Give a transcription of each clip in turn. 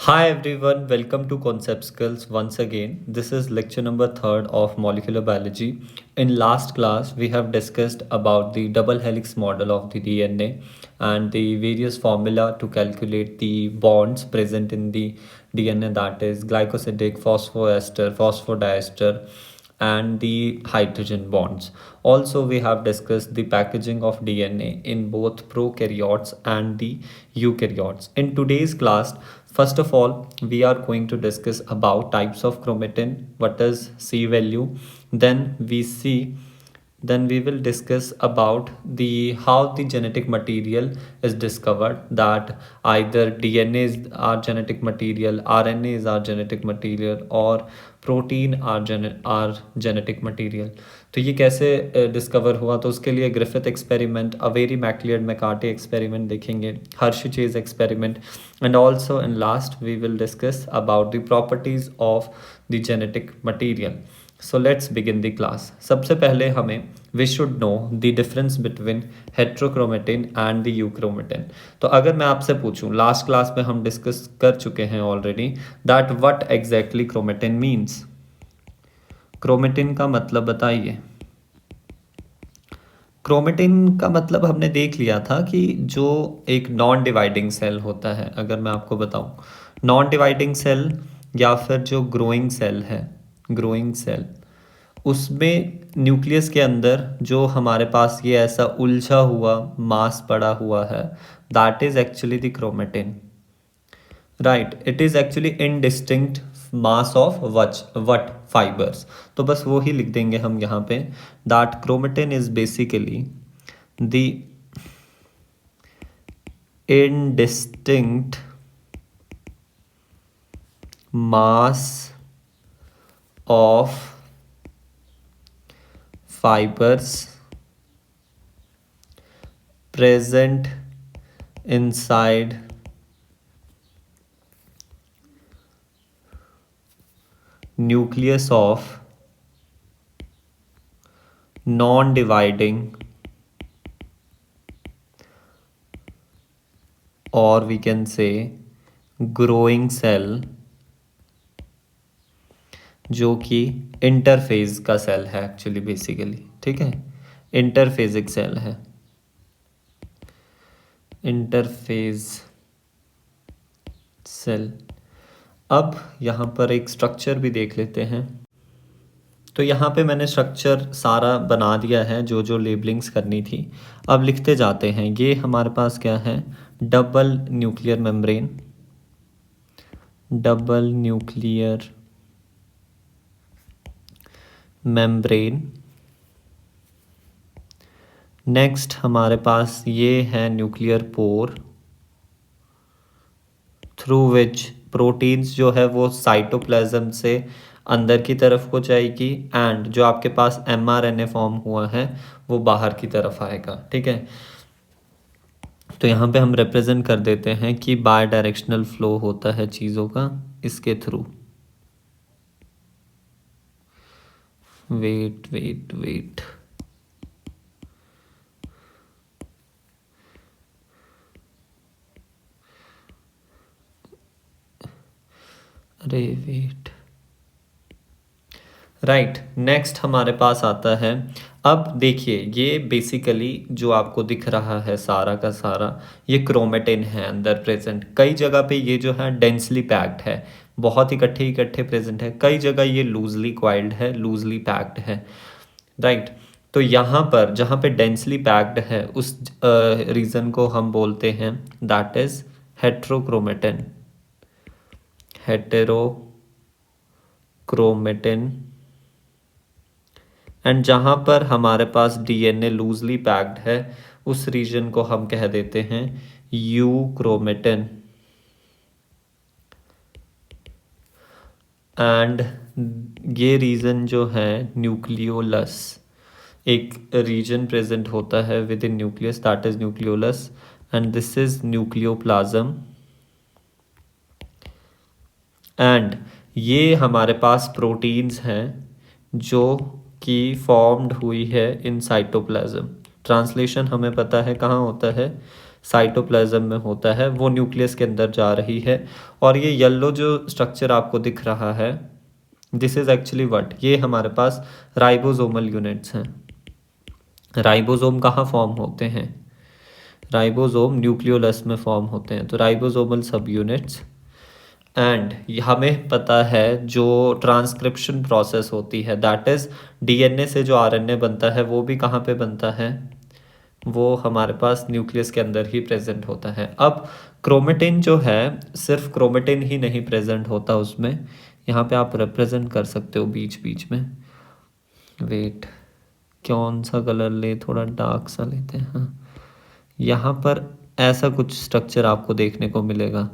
Hi everyone, welcome to Concept Skills once again. This is lecture number 3rd of molecular biology. In last class, we have discussed about the double helix model of the DNA and the various formula to calculate the bonds present in the DNA, that is glycosidic, phosphoester, phosphodiester and the hydrogen bonds. Also, we have discussed the packaging of DNA in both prokaryotes and the eukaryotes. In today's class, first of all, we are going to discuss about types of chromatin, what is C value, then we will discuss about the how the genetic material is discovered, that either DNA is our genetic material, RNA is our genetic material or protein or genetic material. तो ये कैसे discover हुआ, तो उसके लिए Griffith experiment, Avery MacLeod McCarty experiment देखेंगे, Hershey Chase experiment and also in last we will discuss about the properties of the genetic material. So let's begin the class. सबसे पहले हमें we should know the difference between heterochromatin and the euchromatin. तो अगर मैं आपसे पूछूं, last class में हम डिस्कस कर चुके हैं already that what exactly chromatin means. Chromatin का मतलब बताइए। क्रोमेटिन का मतलब हमने देख लिया था कि जो एक नॉन डिवाइडिंग सेल होता है, अगर मैं आपको बताऊं, नॉन डिवाइडिंग सेल या फिर जो ग्रोइंग सेल है, ग्रोइंग सेल, उसमें न्यूक्लियस के अंदर जो हमारे पास ये ऐसा उलझा हुआ मास पड़ा हुआ है, that is actually the chromatin, right. It is actually indistinct mass of what fibres. तो बस वो ही लिख देंगे हम यहाँ पे, that chromatin is basically the indistinct mass of fibers present inside nucleus of non-dividing or we can say growing cell, जो कि इंटरफेज का सेल है एक्चुअली बेसिकली, ठीक है, इंटरफेजिक सेल है, इंटरफेज सेल। अब यहाँ पर एक स्ट्रक्चर भी देख लेते हैं। तो यहाँ पे मैंने स्ट्रक्चर सारा बना दिया है, जो जो लेबलिंग्स करनी थी। अब लिखते जाते हैं। ये हमारे पास क्या है, double nuclear membrane, double nuclear membrane. Next हमारे पास ये है nuclear pore, through which proteins जो है वो साइटोप्लाज्म से अंदर की तरफ को जाएगी एंड जो आपके पास mRNA फॉर्म हुआ है वो बाहर की तरफ आएगा, ठीक है। तो यहाँ पे हम रिप्रेजेंट कर देते हैं कि बाय डायरेक्शनल फ्लो होता है चीज़ों का इसके थ्रू। वेट वेट वेट, अरे वेट, राइट। नेक्स्ट हमारे पास आता है, अब देखिए ये बेसिकली जो आपको दिख रहा है सारा का सारा, ये क्रोमेटिन है अंदर प्रेजेंट। कई जगह पे ये जो है डेंसली पैक्ड है, बहुत इकट्ठे इकट्ठे प्रेजेंट है, कई जगह ये लूजली क्वाइल्ड है, लूजली पैक्ड है, राइट। तो यहाँ पर जहाँ पे डेंसली पैक्ड है उस रीजन को हम बोलते हैं दैट इज हेट्रोक्रोमेटिन, हेटेरोक्रोमेटिन। एंड जहाँ पर हमारे पास डीएनए लूजली पैक्ड है उस रीजन को हम कह देते हैं यूक्रोमेटिन। एंड ये रीजन जो है न्यूक्लियोलस, एक रीजन प्रेजेंट होता है with in nucleus, that is nucleolus and this is nucleoplasm. And ये हमारे पास प्रोटीन्स हैं जो कि फॉर्म्ड हुई है इन साइटोप्लाज्म। ट्रांसलेशन हमें पता है कहाँ होता है, साइटोप्लाज्म में होता है वो न्यूक्लियस के अंदर जा रही है। और ये येलो जो स्ट्रक्चर आपको दिख रहा है, दिस इज़ एक्चुअली व्हाट, ये हमारे पास राइबोसोमल यूनिट्स हैं। राइबोसोम कहाँ फॉर्म होते हैं? राइबोसोम न्यूक्लियोलस में फॉर्म होते हैं, तो राइबोसोमल सब यूनिट्स। एंड हमें पता है जो ट्रांसक्रिप्शन प्रोसेस होती है, दैट इज़ डीएनए से जो आरएनए बनता है वो भी कहाँ पे बनता है? वो हमारे पास न्यूक्लियस के अंदर ही प्रेजेंट होता है। अब क्रोमेटिन जो है, सिर्फ क्रोमेटिन ही नहीं प्रेजेंट होता उसमें, यहाँ पे आप रिप्रेजेंट कर सकते हो बीच बीच में। वेट, कौन सा कलर ले, थोड़ा डार्क सा लेते हैं। हाँ, यहाँ पर ऐसा कुछ स्ट्रक्चर आपको देखने को मिलेगा।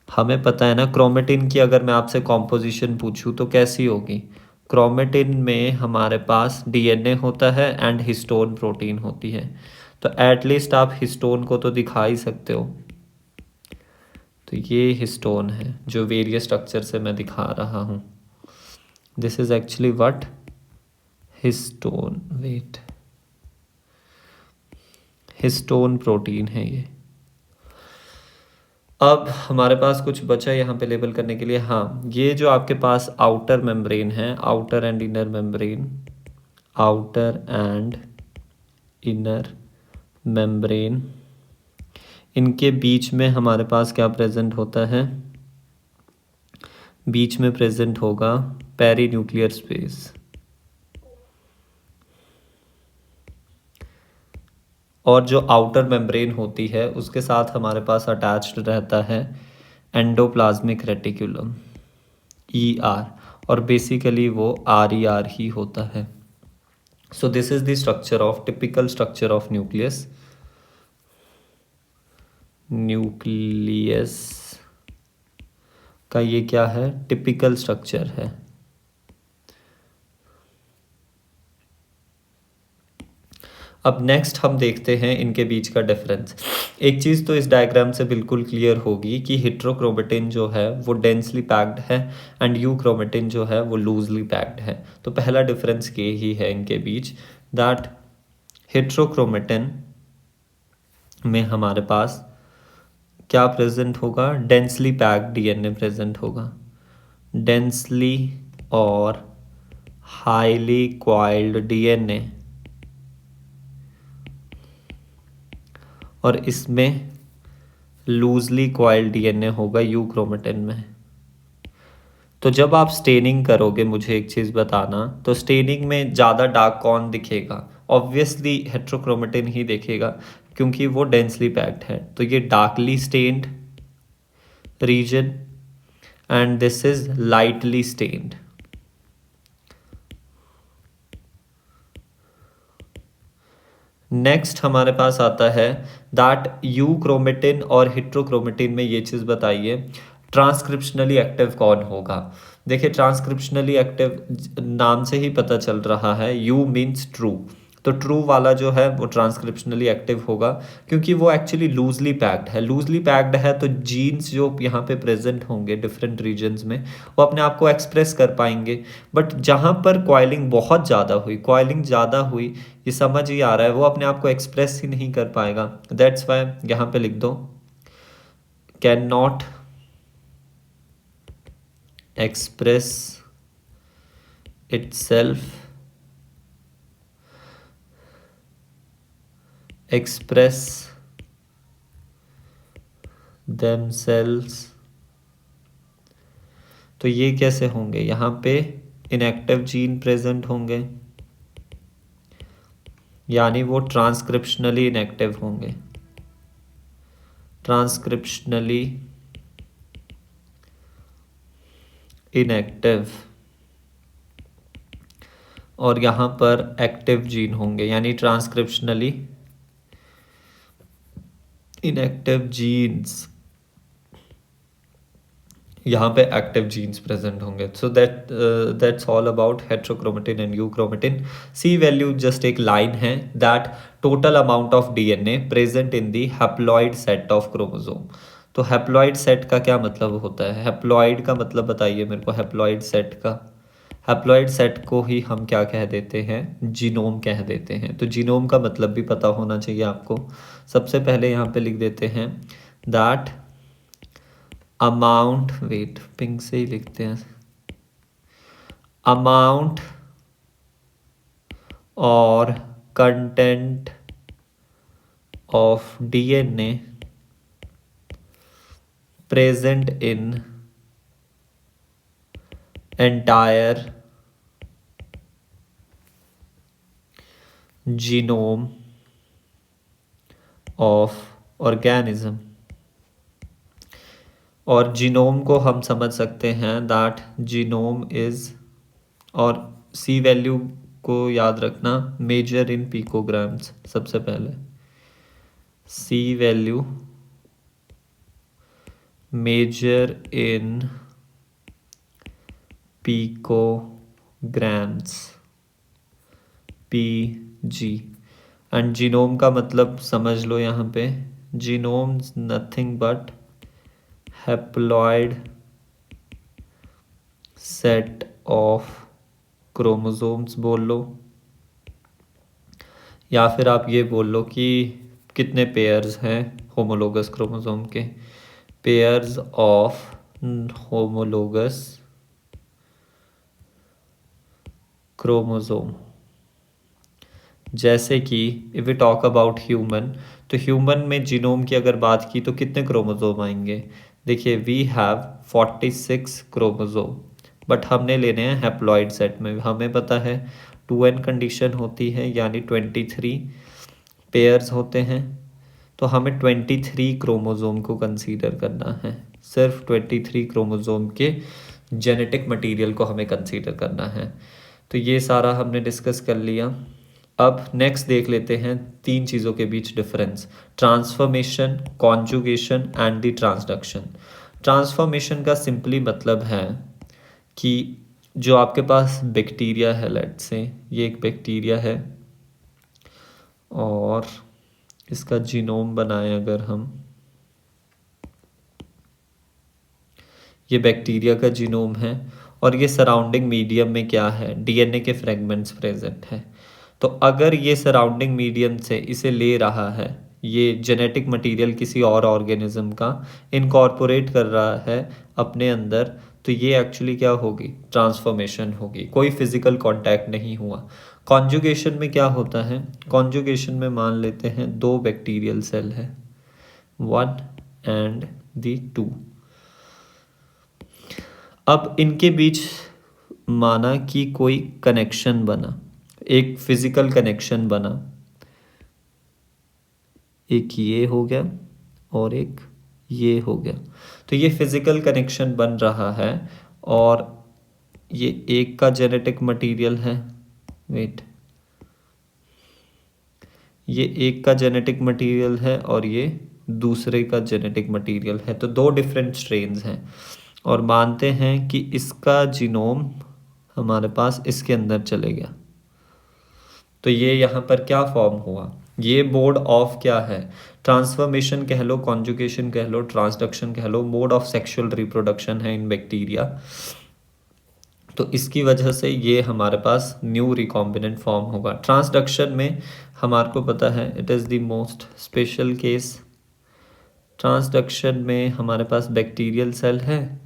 हमें पता है ना क्रोमेटिन की, अगर मैं आपसे कॉम्पोजिशन पूछूं तो कैसी होगी? क्रोमेटिन में हमारे पास डीएनए होता है एंड हिस्टोन प्रोटीन होती है, तो एटलीस्ट आप हिस्टोन को तो दिखा ही सकते हो। तो ये हिस्टोन है जो वेरियस स्ट्रक्चर से मैं दिखा रहा हूँ। This is actually what, histone. Wait, histone protein है ये। अब हमारे पास कुछ बचा यहाँ पे लेबल करने के लिए। हाँ, ये जो आपके पास आउटर मेम्ब्रेन है, outer and inner membrane, outer and inner membrane, इनके बीच में हमारे पास क्या प्रेजेंट होता है? बीच में प्रेजेंट होगा पेरीन्यूक्लियर स्पेस। और जो आउटर मेम्ब्रेन होती है उसके साथ हमारे पास अटैच्ड रहता है एंडोप्लाज्मिक रेटिकुलम, ER, और बेसिकली वो RER ही होता है। सो this is the structure of, typical structure of nucleus. Nucleus का ये क्या है? टिपिकल स्ट्रक्चर है। अब नेक्स्ट हम देखते हैं इनके बीच का डिफरेंस। एक चीज़ तो इस डायग्राम से बिल्कुल क्लियर होगी कि हेट्रोक्रोमेटिन जो है वो डेंसली पैक्ड है एंड यूक्रोमेटिन जो है वो लूजली पैक्ड है। तो पहला डिफरेंस ये ही है इनके बीच, दैट हेट्रोक्रोमेटिन में हमारे पास क्या प्रेजेंट होगा? डेंसली पैक्ड डीएनए प्रेजेंट होगा। डेंसली और हाईली क्वाइल्ड डीएनए, और इसमें लूजली क्वाइल्ड डीएनए होगा यूक्रोमेटिन में। तो जब आप स्टेनिंग करोगे, मुझे एक चीज़ बताना, तो स्टेनिंग में ज़्यादा डार्क कौन दिखेगा? ऑब्वियसली हेट्रोक्रोमेटिन ही दिखेगा क्योंकि वो डेंसली पैक्ड है। तो ये darkly stained region and this is lightly stained. Next हमारे पास आता है दैट यूक्रोमेटिन और हेट्रोक्रोमेटिन में ये चीज़ बताइए, ट्रांसक्रिप्शनली एक्टिव कौन होगा? देखिए, ट्रांसक्रिप्शनली एक्टिव नाम से ही पता चल रहा है, यू मीन्स ट्रू, तो ट्रू वाला जो है वो ट्रांसक्रिप्शनली एक्टिव होगा क्योंकि वो एक्चुअली लूजली पैक्ड है। लूजली पैक्ड है तो जीन्स जो यहाँ पे प्रेजेंट होंगे डिफरेंट रीजन्स में वो अपने आप को एक्सप्रेस कर पाएंगे। बट जहाँ पर कॉइलिंग बहुत ज़्यादा हुई, कॉइलिंग ज़्यादा हुई, ये समझ ही आ रहा है, वो अपने आप को एक्सप्रेस ही नहीं कर पाएगा। दैट्स वाई यहाँ पे लिख दो, can not express itself, express themselves। तो ये कैसे होंगे? यहाँ पे इनएक्टिव जीन प्रेजेंट होंगे, यानी वो ट्रांसक्रिप्शनली इनएक्टिव होंगे, ट्रांसक्रिप्शनली इनएक्टिव। और यहाँ पर एक्टिव जीन होंगे, यानी ट्रांसक्रिप्शनली इनएक्टिव जीन्स, यहाँ पे एक्टिव जीन्स प्रेजेंट होंगे। So that's all about heterochromatin and euchromatin. C value just एक लाइन है, that total amount of DNA present in the haploid set of chromosome. तो haploid set का क्या मतलब होता है? हैप्लॉइड का मतलब बताइए मेरे को, हैप्लॉइड सेट का। हैप्लॉइड सेट को ही हम क्या कह देते हैं, जीनोम कह देते हैं। तो जीनोम का मतलब भी पता होना चाहिए आपको। सबसे पहले यहाँ पे लिख देते हैं दैट अमाउंट, वेट पिंक से ही लिखते हैं, अमाउंट और content of DNA present in entire genome of organism। और जीनोम को हम समझ सकते हैं दैट जीनोम इज, और सी वैल्यू को याद रखना, मेजर इन पिकोग्राम्स। सबसे पहले C value measure in picograms, PG। And genome का मतलब समझ लो यहाँ पे, genome nothing but haploid set of chromosomes बोल लो, या फिर आप ये बोल लो कि कितने पेयर्स हैं होमोलोगस क्रोमोसोम के, पेयर्स ऑफ होमोलोगस क्रोमोसोम। जैसे कि if we talk about human, तो ह्यूमन में जीनोम की अगर बात की तो कितने क्रोमोसोम आएंगे, देखिए वी हैव 46 क्रोमोसोम, बट हमने लेने हैं हैप्लॉइड सेट में। हमें पता है 2n कंडीशन होती है, यानी 23 पेयर्स होते हैं। तो हमें 23 क्रोमोसोम को कंसीडर करना है, सिर्फ 23 क्रोमोसोम के जेनेटिक मटेरियल को हमें कंसीडर करना है। तो ये सारा हमने डिस्कस कर लिया। अब नेक्स्ट देख लेते हैं 3 चीज़ों के बीच difference, transformation, conjugation and the transduction. Transformation का सिंपली मतलब है कि जो आपके पास बैक्टीरिया है, लेट्स से ये एक बैक्टीरिया है और इसका जीनोम बनाए अगर हम, ये बैक्टीरिया का जीनोम है और ये सराउंडिंग मीडियम में क्या है, डीएनए के फ्रेगमेंट्स प्रेजेंट है। तो अगर ये सराउंडिंग मीडियम से इसे ले रहा है, ये जेनेटिक मटेरियल किसी और ऑर्गेनिज्म का इनकॉर्पोरेट कर रहा है अपने अंदर, तो ये एक्चुअली क्या होगी, ट्रांसफॉर्मेशन होगी, कोई फिजिकल कांटेक्ट नहीं हुआ। कॉन्जुगेशन में क्या होता है, कॉन्जुगेशन में मान लेते हैं 2 बैक्टीरियल सेल है, 1 एंड दी 2। अब इनके बीच माना कि कोई कनेक्शन बना, एक फिजिकल कनेक्शन बना, एक ये हो गया और एक ये हो गया। तो ये फिजिकल कनेक्शन बन रहा है और ये एक का जेनेटिक मटेरियल है, वेट, ये एक का जेनेटिक मटेरियल है और ये दूसरे का जेनेटिक मटेरियल है। तो 2 डिफरेंट स्ट्रेन्स हैं और मानते हैं कि इसका जीनोम हमारे पास इसके अंदर चले गया। तो ये यहाँ पर क्या फॉर्म हुआ, ये मोड ऑफ क्या है, ट्रांसफॉर्मेशन कह लो, कॉन्जुगेशन कह लो, ट्रांसडक्शन कह लो, मोड ऑफ सेक्सुअल रिप्रोडक्शन है इन बैक्टीरिया। तो इसकी वजह से ये हमारे पास न्यू रिकॉम्बिनेंट फॉर्म होगा। ट्रांसडक्शन में हमारे को पता है it is the most special case. Transduction में हमारे पास बैक्टीरियल सेल है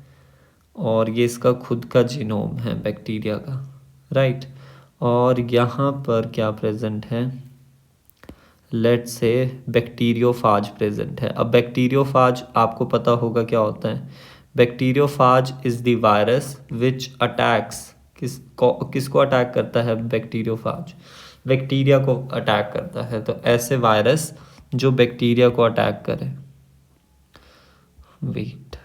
और ये इसका खुद का जीनोम है बैक्टीरिया का, राइट। और यहाँ पर क्या प्रेजेंट है, लेट्स से बैक्टीरियोफाज प्रेजेंट है। अब बैक्टीरियोफाज आपको पता होगा क्या होता है, bacteriophage is the virus which attacks, किसको अटैक करता है, बैक्टीरियोफाज बैक्टीरिया को अटैक करता है। तो ऐसे वायरस जो बैक्टीरिया को अटैक करे, वेट,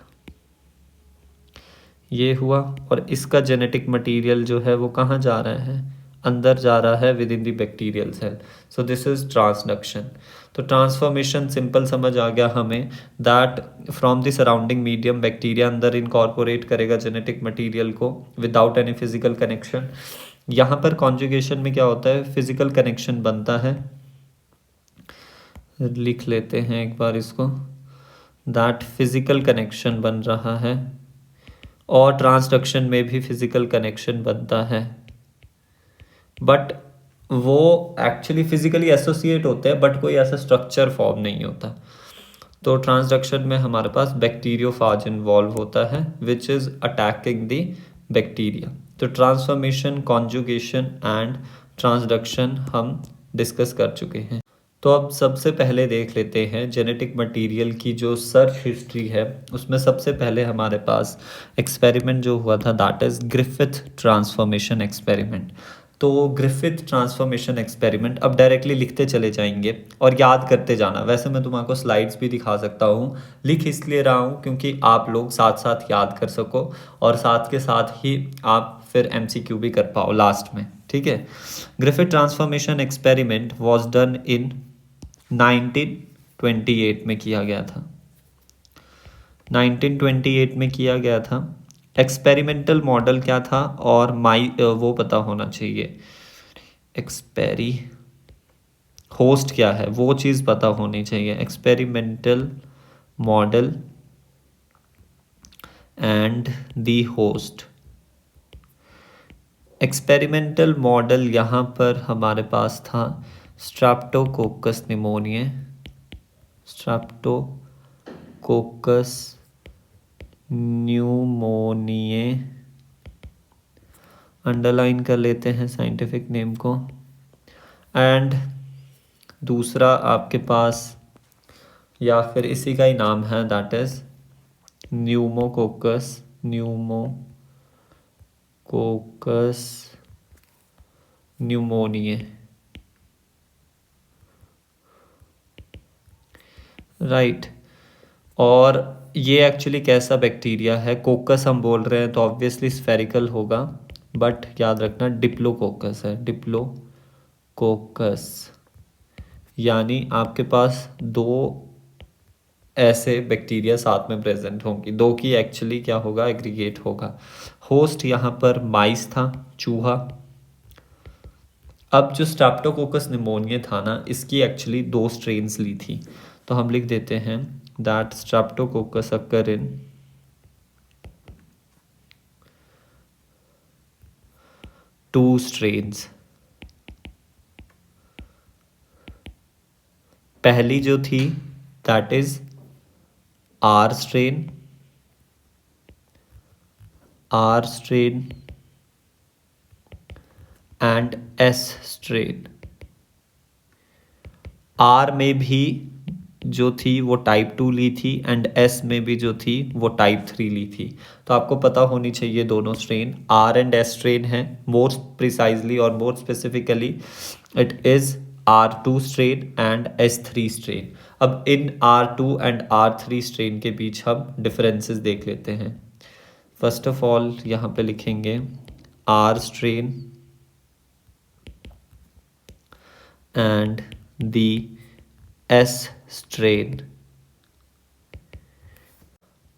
ये हुआ और इसका जेनेटिक मटेरियल जो है वो कहाँ जा रहा है, अंदर जा रहा है within the bacterial cell. So this is transduction. तो ट्रांसफॉर्मेशन सिंपल समझ आ गया हमें, that from the surrounding medium bacteria अंदर इनकॉर्पोरेट करेगा जेनेटिक मटेरियल को विदाउट एनी फिजिकल कनेक्शन। यहाँ पर कॉन्जुगेशन में क्या होता है, फिजिकल कनेक्शन बनता है, लिख लेते हैं एक बार इसको, दैट फिजिकल कनेक्शन बन रहा है और ट्रांसडक्शन में भी फिजिकल कनेक्शन बनता है, बट वो एक्चुअली फिजिकली एसोसिएट होते हैं बट कोई ऐसा स्ट्रक्चर फॉर्म नहीं होता। तो ट्रांसडक्शन में हमारे पास बैक्टीरियोफाज इन्वॉल्व होता है which is attacking the bacteria. तो ट्रांसफॉर्मेशन, कॉन्जुगेशन एंड ट्रांसडक्शन हम डिस्कस कर चुके हैं। तो अब सबसे पहले देख लेते हैं जेनेटिक मटेरियल की जो सर्च हिस्ट्री है, उसमें सबसे पहले हमारे पास एक्सपेरिमेंट जो हुआ था that is Griffith transformation experiment. तो ग्रिफिथ ट्रांसफॉर्मेशन एक्सपेरिमेंट, अब डायरेक्टली लिखते चले जाएंगे और याद करते जाना। वैसे मैं तुम्हारे स्लाइड्स भी दिखा सकता हूँ, लिख इसलिए रहा हूँ क्योंकि आप लोग साथ साथ याद कर सको और साथ के साथ ही आप फिर एमसीक्यू भी कर पाओ लास्ट में, ठीक है। Griffith transformation experiment was done इन 1928 में किया गया था। 1928 में किया गया था। एक्सपेरिमेंटल मॉडल क्या था और वो पता होना चाहिए। एक्सपेरी होस्ट क्या है वो चीज़ पता होनी चाहिए। Experimental model and the host. Experimental model यहाँ पर हमारे पास था स्ट्रेप्टोकोकस निमोनिया, स्ट्रेप्टोकोकस न्यूमोनिए, अंडरलाइन कर लेते हैं साइंटिफिक नेम को। एंड दूसरा आपके पास या फिर इसी का ही नाम है दैट इज न्यूमोकोकस न्यूमोनिए, राइट। और ये एक्चुअली कैसा बैक्टीरिया है, कोकस हम बोल रहे हैं तो ऑब्वियसली स्फेरिकल होगा, बट याद रखना डिप्लोकोकस है, डिप्लोकोकस। यानी आपके पास दो ऐसे बैक्टीरिया साथ में प्रेजेंट होंगी, दो की एक्चुअली क्या होगा, एग्रीगेट होगा। होस्ट यहाँ पर माइस था, चूहा। अब जो स्ट्रेप्टोकोकस निमोनिया था ना, इसकी एक्चुअली दो स्ट्रेन्स ली थी, तो हम लिख देते हैं that streptococcus occur in two strains. पहली जो थी that is R strain and S strain. R में भी जो थी वो टाइप 2 ली थी एंड एस में भी जो थी वो टाइप 3 ली थी। तो आपको पता होनी चाहिए दोनों strain R and S strain है। मोर प्रिसाइजली और more specifically it is R2 strain and S3 strain. अब इन R2 एंड R3 स्ट्रेन के बीच हम डिफरेंसेस देख लेते हैं। फर्स्ट ऑफ ऑल यहाँ पे लिखेंगे R strain and the S strain.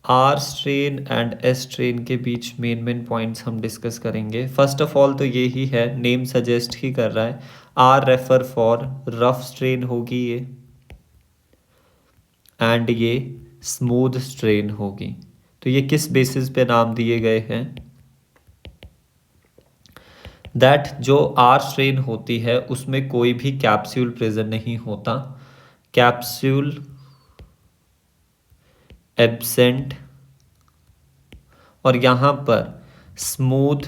R strain and S strain के बीच मेन पॉइंट्स हम डिस्कस करेंगे। फर्स्ट ऑफ ऑल तो ये ही है, नेम सजेस्ट ही कर रहा है, R refer for rough strain होगी ये, एंड ये स्मूथ स्ट्रेन होगी। तो ये किस बेसिस पे नाम दिए गए हैं, दैट जो R स्ट्रेन होती है उसमें कोई भी कैप्सूल प्रेजेंट नहीं होता, कैप्सूल एब्सेंट। और यहाँ पर स्मूथ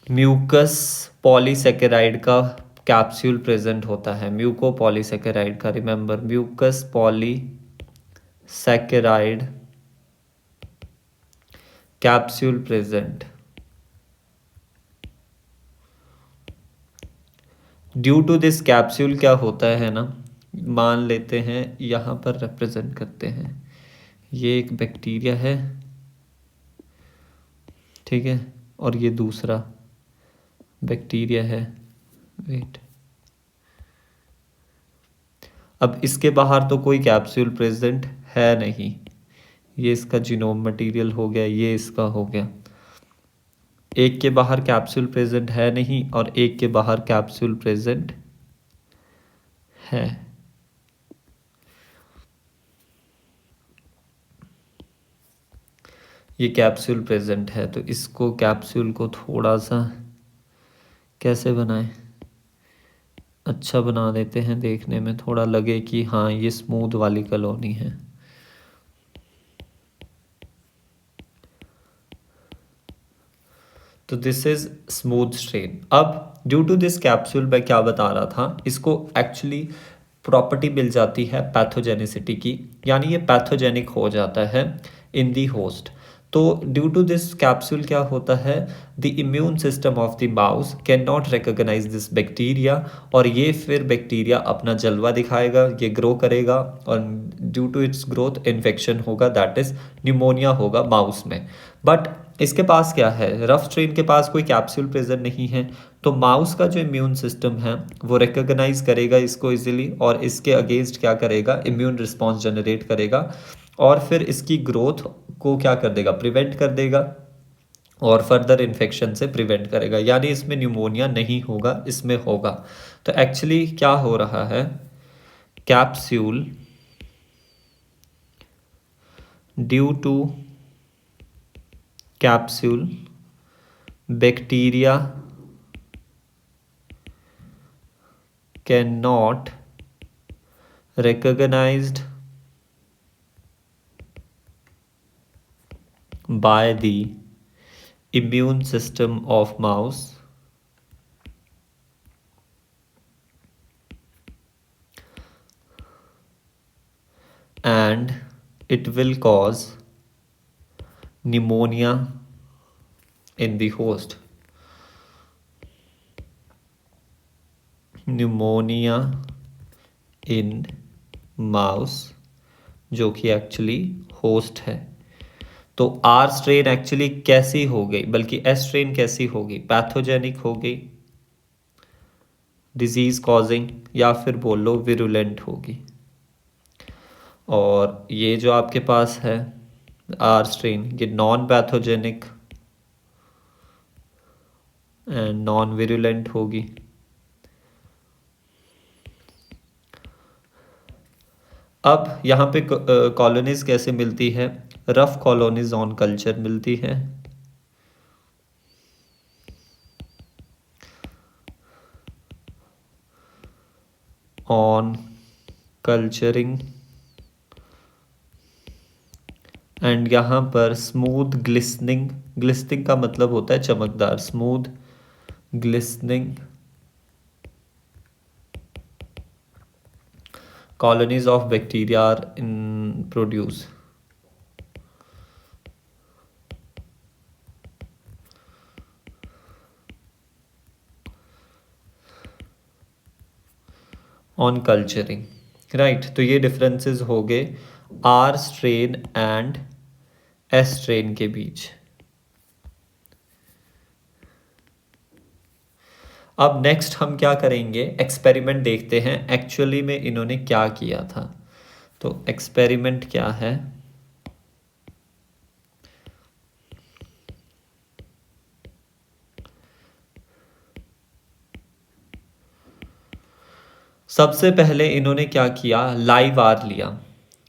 म्यूकस पॉलीसेकेराइड का कैप्सूल प्रेजेंट होता है, म्यूकोपॉलीसेकेराइड का, remember mucus polysaccharide capsule present. Due to this capsule क्या होता है ना, मान लेते हैं यहाँ पर रिप्रेजेंट करते हैं, ये एक बैक्टीरिया है, ठीक है, और ये दूसरा बैक्टीरिया है, वेट। अब इसके बाहर तो कोई कैप्सूल प्रेजेंट है नहीं, ये इसका जीनोम मटेरियल हो गया, ये इसका हो गया। एक के बाहर कैप्सूल प्रेजेंट है नहीं और एक के बाहर कैप्सूल प्रेजेंट है। ये कैप्सूल प्रेजेंट है, तो इसको कैप्सूल को थोड़ा सा कैसे बनाएं, अच्छा बना देते हैं, देखने में थोड़ा लगे कि हाँ ये स्मूथ वाली कॉलोनी है। तो दिस इज स्मूथ स्ट्रेन। अब ड्यू टू दिस कैप्सूल, मैं क्या बता रहा था, इसको एक्चुअली प्रॉपर्टी मिल जाती है पैथोजेनिसिटी की, यानी ये पैथोजेनिक हो जाता है इन दी होस्ट। तो ड्यू टू दिस कैप्सूल क्या होता है, the immune system of the mouse can not recognise this bacteria, और ये फिर बैक्टीरिया अपना जलवा दिखाएगा, ये ग्रो करेगा, और due to its growth infection होगा, दैट इज न्यूमोनिया होगा माउस में। बट इसके पास क्या है, रफ स्ट्रेन के पास कोई कैप्सूल प्रेजेंट नहीं है, तो माउस का जो इम्यून सिस्टम है वो रिकॉग्नाइज करेगा इसको इजीली, और इसके अगेंस्ट क्या करेगा, इम्यून रिस्पॉन्स जनरेट करेगा, और फिर इसकी ग्रोथ को क्या कर देगा, प्रिवेंट कर देगा, और फर्दर इन्फेक्शन से प्रिवेंट करेगा, यानी इसमें न्यूमोनिया नहीं होगा, इसमें होगा। तो एक्चुअली क्या हो रहा है, capsule due to capsule bacteria cannot recognized by the immune system of mouse and it will cause pneumonia in the host. Pneumonia in mouse, जो कि एक्चुअली होस्ट है। तो आर स्ट्रेन एक्चुअली कैसी हो गई, बल्कि एस स्ट्रेन कैसी होगी, पैथोजेनिक हो गई, डिजीज कॉजिंग, या फिर बोल लो विरुलेंट होगी। और ये जो आपके पास है आर स्ट्रेन, ये non pathogenic and non virulent होगी। अब यहाँ पे कॉलोनीज कैसे मिलती है, रफ कॉलोनीज ऑन कल्चर मिलती है, ऑन कल्चरिंग, एंड यहाँ पर स्मूथ ग्लिसनिंग, ग्लिसनिंग का मतलब होता है चमकदार, smooth glistening colonies of bacteria are in produce. On culturing, right? तो ये डिफरेंसेस हो गए are strain and S strain के बीच। अब नेक्स्ट हम क्या करेंगे, एक्सपेरिमेंट देखते हैं एक्चुअली में इन्होंने क्या किया था। तो एक्सपेरिमेंट क्या है, सबसे पहले इन्होंने क्या किया, लाइव आर लिया,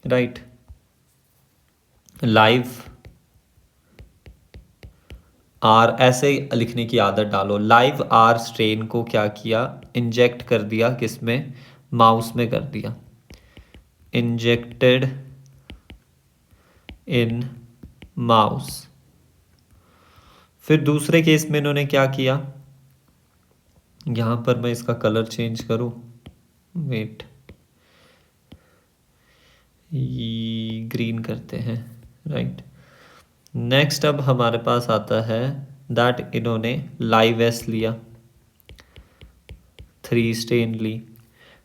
राइट, लाइव आर, ऐसे लिखने की आदत डालो, लाइव आर स्ट्रेन को क्या किया, इंजेक्ट कर दिया, किसमें, माउस में कर दिया, इंजेक्टेड इन माउस। फिर दूसरे केस में इन्होंने क्या किया, यहां पर मैं इसका कलर चेंज करूं, वेट, ग्रीन करते हैं, राइट। नेक्स्ट अब हमारे पास आता है दैट इन्होंने लाइव एस लिया, 3 स्टेन ली।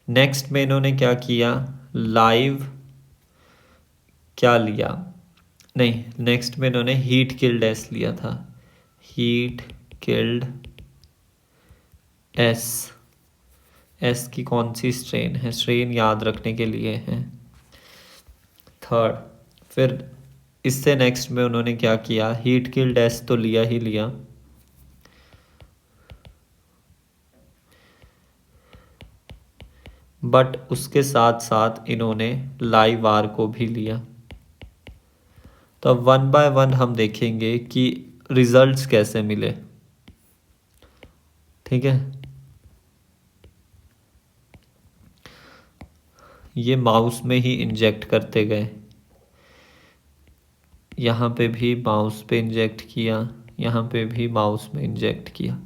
नेक्स्ट में इन्होंने क्या किया, लाइव क्या लिया, नहीं, नेक्स्ट में इन्होंने हीट किल्ड एस लिया था, हीट किल्ड एस। एस की कौन सी स्ट्रेन है, स्ट्रेन याद रखने के लिए है, थर्ड। फिर इससे नेक्स्ट में उन्होंने क्या किया, हीट किल्ड एस तो लिया ही लिया, बट उसके साथ साथ इन्होंने लाइव आर को भी लिया। तो अब 1 बाय 1 हम देखेंगे कि रिजल्ट्स कैसे मिले। ठीक है, ये माउस में ही इंजेक्ट करते गए, यहाँ पे भी माउस पे इंजेक्ट किया, यहाँ पे भी माउस में इंजेक्ट किया।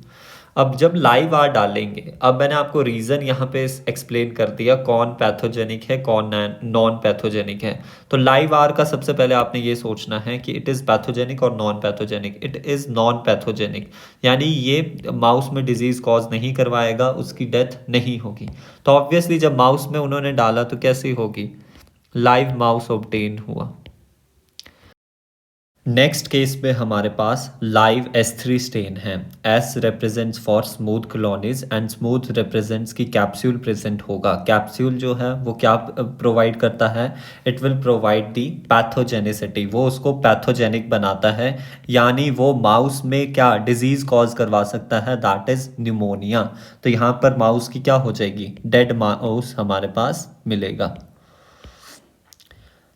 अब जब लाइव आर डालेंगे, अब मैंने आपको रीज़न यहाँ पे एक्सप्लेन कर दिया कौन पैथोजेनिक है कौन नॉन पैथोजेनिक है। तो लाइव आर का सबसे पहले आपने ये सोचना है कि इट इज़ पैथोजेनिक और non pathogenic. It is non pathogenic, यानी ये माउस में डिजीज़ कॉज नहीं करवाएगा, उसकी डेथ नहीं होगी। तो ऑब्वियसली जब माउस में उन्होंने डाला तो कैसी होगी, लाइव माउस ऑब्टेन हुआ। नेक्स्ट केस में हमारे पास लाइव S3 स्टेन है। S represents for smooth colonies and smooth represents की कैप्सूल प्रेजेंट होगा। कैप्सूल जो है वो क्या प्रोवाइड करता है, it will provide the pathogenicity, वो उसको पैथोजेनिक बनाता है, यानी वो माउस में क्या डिजीज कॉज करवा सकता है, दैट इज न्यूमोनिया। तो यहाँ पर माउस की क्या हो जाएगी, डेड माउस हमारे पास मिलेगा।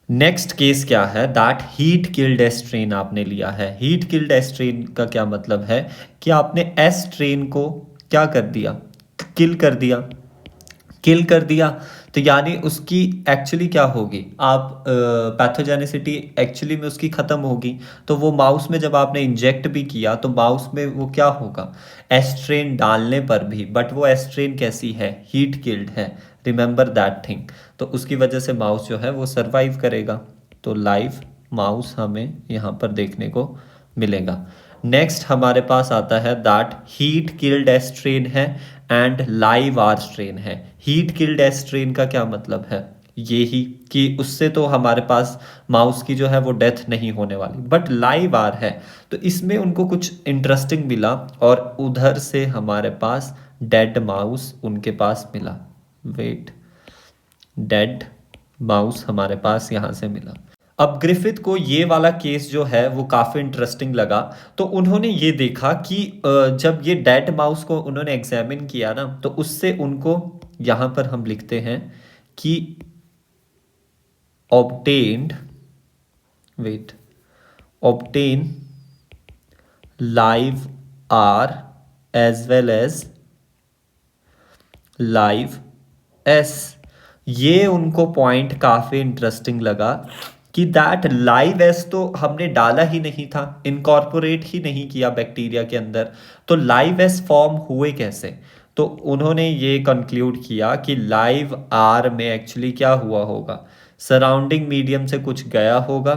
नेक्स्ट केस क्या है, that heat killed S strain आपने लिया है। हीट किल्ड एस ट्रेन का क्या मतलब है कि आपने एस ट्रेन को क्या कर दिया, किल कर दिया। किल कर दिया तो यानी उसकी एक्चुअली क्या होगी, आप पैथोजेनिसिटी एक्चुअली में उसकी ख़त्म होगी। तो वो माउस में जब आपने इंजेक्ट भी किया तो माउस में वो क्या होगा, एस्ट्रेन डालने पर भी, बट वो एस्ट्रेन कैसी है, हीट किल्ड है, रिमेंबर दैट थिंग। तो उसकी वजह से माउस जो है वो सरवाइव करेगा। तो लाइव माउस हमें यहाँ पर देखने को मिलेगा। नेक्स्ट हमारे पास आता है दैट हीट किल्ड एस्ट्रेन है एंड लाइव आर स्ट्रेन है। हीट किल्ड एस्ट्रेन का क्या मतलब है, ये ही कि उससे तो हमारे पास माउस की जो है वो डेथ नहीं होने वाली, बट लाइव आर है तो इसमें उनको कुछ इंटरेस्टिंग मिला और उधर से हमारे पास डेड माउस उनके पास मिला। वेट, डेड माउस हमारे पास यहाँ से मिला। अब ग्रिफिथ को ये वाला केस जो है वो काफ़ी इंटरेस्टिंग लगा। तो उन्होंने ये देखा कि जब ये डेड माउस को उन्होंने एग्जामिन किया ना, तो उससे उनको यहाँ पर हम लिखते हैं कि obtained, wait, obtain live R as well as live S. ये उनको पॉइंट काफ़ी इंटरेस्टिंग लगा कि दैट लाइव एस तो हमने डाला ही नहीं था, इनकॉर्पोरेट ही नहीं किया बैक्टीरिया के अंदर, तो लाइव एस फॉर्म हुए कैसे। तो उन्होंने ये कंक्लूड किया कि लाइव आर में एक्चुअली क्या हुआ होगा, सराउंडिंग मीडियम से कुछ गया होगा।